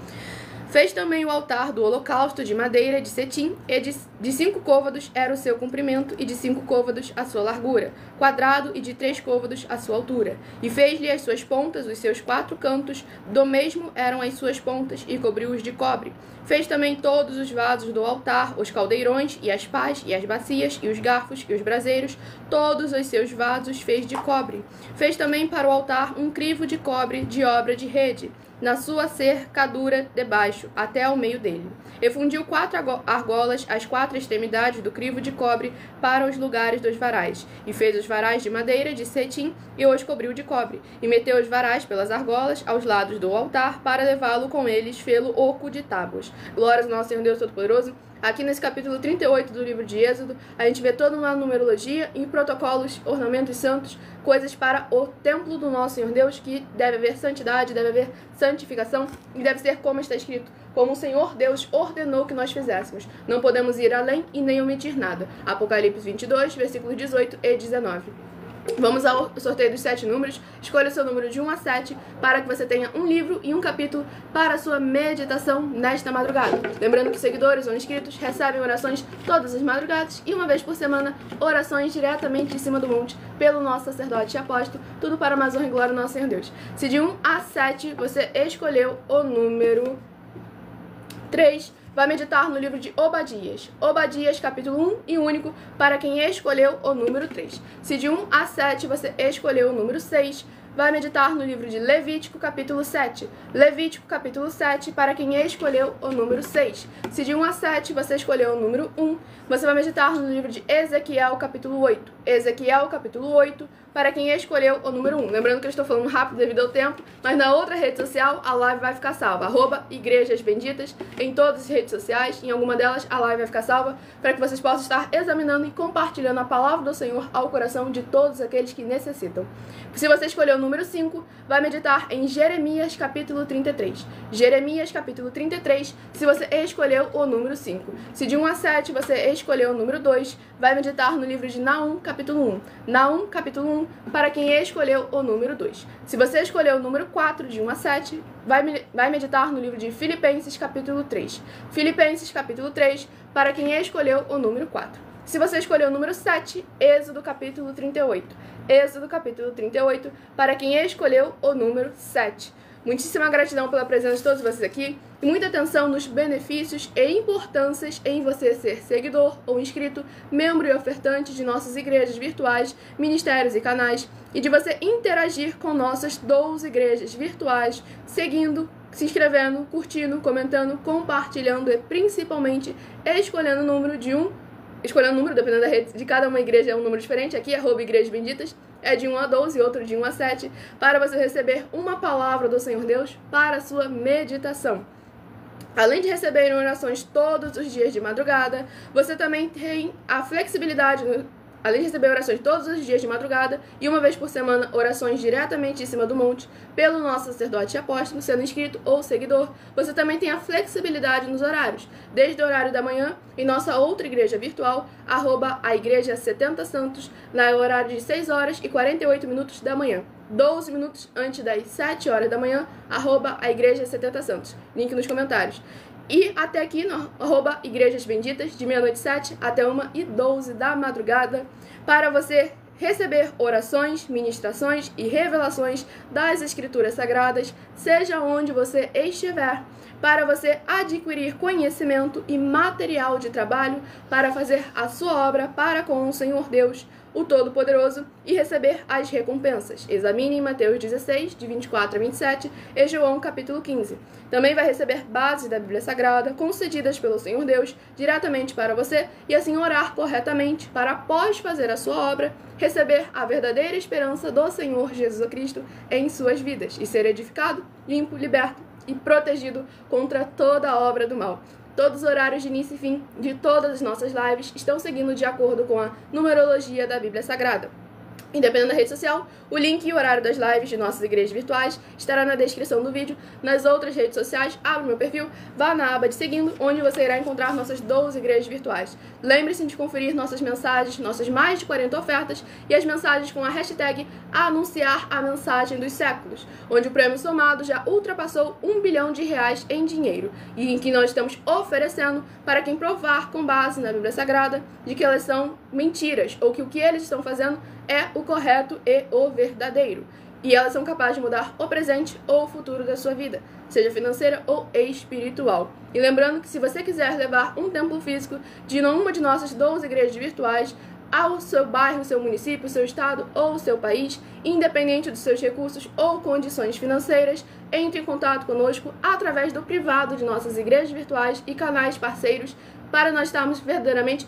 Fez também o altar do holocausto de madeira de cetim, e de 5 côvados era o seu comprimento, e de 5 côvados a sua largura, quadrado, e de 3 côvados a sua altura. E fez-lhe as suas pontas, os seus 4 cantos, do mesmo eram as suas pontas, e cobriu-os de cobre. Fez também todos os vasos do altar, os caldeirões, e as pás, e as bacias, e os garfos, e os braseiros, todos os seus vasos fez de cobre. Fez também para o altar um crivo de cobre de obra de rede, na sua cercadura debaixo, até ao meio dele. E fundiu 4 argolas, as 4 extremidades do crivo de cobre, para os lugares dos varais. E fez os varais de madeira de cetim, e os cobriu de cobre. E meteu os varais pelas argolas, aos lados do altar, para levá-lo com eles pelo oco de tábuas. Glórias ao nosso Senhor Deus Todo-Poderoso. Aqui nesse capítulo 38 do livro de Êxodo, a gente vê toda uma numerologia e protocolos, ornamentos santos, coisas para o templo do nosso Senhor Deus, que deve haver santidade, deve haver santificação, e deve ser como está escrito, como o Senhor Deus ordenou que nós fizéssemos. Não podemos ir além e nem omitir nada. Apocalipse 22, versículos 18 e 19. Vamos ao sorteio dos 7 números. Escolha o seu número de 1 a 7 para que você tenha um livro e um capítulo para a sua meditação nesta madrugada. Lembrando que seguidores ou inscritos recebem orações todas as madrugadas e uma vez por semana orações diretamente de cima do monte pelo nosso sacerdote e apóstolo. Tudo para mais honra e glória ao nosso Senhor Deus. Se de 1 a 7 você escolheu o número 3, vai meditar no livro de Obadias. Obadias, capítulo 1 e único, para quem escolheu o número 3. Se de 1 a 7 você escolheu o número 6, vai meditar no livro de Levítico, capítulo 7. Levítico, capítulo 7, para quem escolheu o número 6. Se de 1 a 7 você escolheu o número 1, você vai meditar no livro de Ezequiel, capítulo 8. Ezequiel, capítulo 8, para quem escolheu o número 1. Lembrando que eu estou falando rápido devido ao tempo, mas na outra rede social a live vai ficar salva. @Igrejas Benditas em todas as redes sociais. Em alguma delas a live vai ficar salva para que vocês possam estar examinando e compartilhando a palavra do Senhor ao coração de todos aqueles que necessitam. Se você escolheu o número 5, vai meditar em Jeremias, capítulo 33. Jeremias, capítulo 33, se você escolheu o número 5. Se de 1 a 7 você escolheu o número 2, vai meditar no livro de Naum, capítulo 1. Naum, capítulo 1, para quem escolheu o número 2. Se você escolheu o número 4, de 1 a 7, vai meditar no livro de Filipenses, capítulo 3. Filipenses, capítulo 3, para quem escolheu o número 4. Se você escolheu o número 7, Êxodo, capítulo 38. Êxodo, capítulo 38, para quem escolheu o número 7. Muitíssima gratidão pela presença de todos vocês aqui e muita atenção nos benefícios e importâncias em você ser seguidor ou inscrito, membro e ofertante de nossas igrejas virtuais, ministérios e canais, e de você interagir com nossas 12 igrejas virtuais, seguindo, se inscrevendo, curtindo, comentando, compartilhando e principalmente escolhendo o número de escolhendo o número, dependendo da rede de cada uma igreja é um número diferente. Aqui, @Igrejas Benditas, é de 1 a 12, outro de 1 a 7, para você receber uma palavra do Senhor Deus para a sua meditação. Além de receber orações todos os dias de madrugada, você também tem a flexibilidade Além de receber orações todos os dias de madrugada e uma vez por semana orações diretamente em cima do monte pelo nosso sacerdote e apóstolo, sendo inscrito ou seguidor, você também tem a flexibilidade nos horários, desde o horário da manhã em nossa outra igreja virtual, @a Igreja 70 Santos, no horário de 6 horas e 48 minutos da manhã. 12 minutos antes das 7 horas da manhã, @a Igreja 70 Santos. Link nos comentários. E até aqui no @Igrejas Benditas, de meia-noite 7 até 1h12 da madrugada, para você receber orações, ministrações e revelações das Escrituras Sagradas, seja onde você estiver, para você adquirir conhecimento e material de trabalho para fazer a sua obra para com o Senhor Deus, o Todo-Poderoso, e receber as recompensas. Examine Mateus 16, de 24 a 27, e João capítulo 15. Também vai receber bases da Bíblia Sagrada, concedidas pelo Senhor Deus, diretamente para você, e assim orar corretamente, para após fazer a sua obra, receber a verdadeira esperança do Senhor Jesus Cristo em suas vidas, e ser edificado, limpo, liberto e protegido contra toda a obra do mal. Todos os horários de início e fim de todas as nossas lives estão seguindo de acordo com a numerologia da Bíblia Sagrada. E dependendo da rede social, o link e o horário das lives de nossas igrejas virtuais estará na descrição do vídeo. Nas outras redes sociais, abra o meu perfil, vá na aba de seguindo, onde você irá encontrar nossas 12 igrejas virtuais. Lembre-se de conferir nossas mensagens, nossas mais de 40 ofertas e as mensagens com a hashtag Anunciar a Mensagem dos Séculos, onde o prêmio somado já ultrapassou R$1 bilhão em dinheiro, e em que nós estamos oferecendo para quem provar com base na Bíblia Sagrada de que elas são mentiras, ou que o que eles estão fazendo é o correto e o verdadeiro. E elas são capazes de mudar o presente ou o futuro da sua vida, seja financeira ou espiritual. E lembrando que se você quiser levar um templo físico de uma de nossas 12 igrejas virtuais ao seu bairro, seu município, seu estado ou seu país, independente dos seus recursos ou condições financeiras, entre em contato conosco através do privado de nossas igrejas virtuais e canais parceiros, para nós estarmos verdadeiramente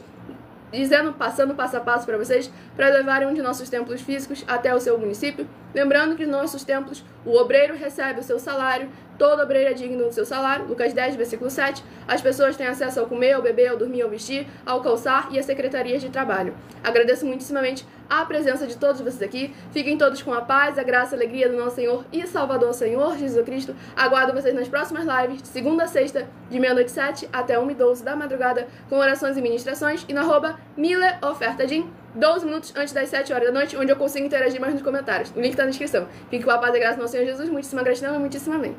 passando passo a passo para vocês, para levarem um de nossos templos físicos até o seu município. Lembrando que nos nossos templos, o obreiro recebe o seu salário, todo obreiro é digno do seu salário, Lucas 10, versículo 7. As pessoas têm acesso ao comer, ao beber, ao dormir, ao vestir, ao calçar e às secretarias de trabalho. Agradeço muitíssimamente a presença de todos vocês aqui. Fiquem todos com a paz, a graça e a alegria do nosso Senhor e Salvador, Senhor Jesus Cristo. Aguardo vocês nas próximas lives, de segunda a sexta, de meia-noite 7 até 1h12 da madrugada, com orações e ministrações, e no @MileOfertaDim, 12 minutos antes das 7 horas da noite, onde eu consigo interagir mais nos comentários. O link está na descrição. Fique com a paz e a graça do nosso Senhor Jesus. Muitíssima gratidão e muitíssimo amém.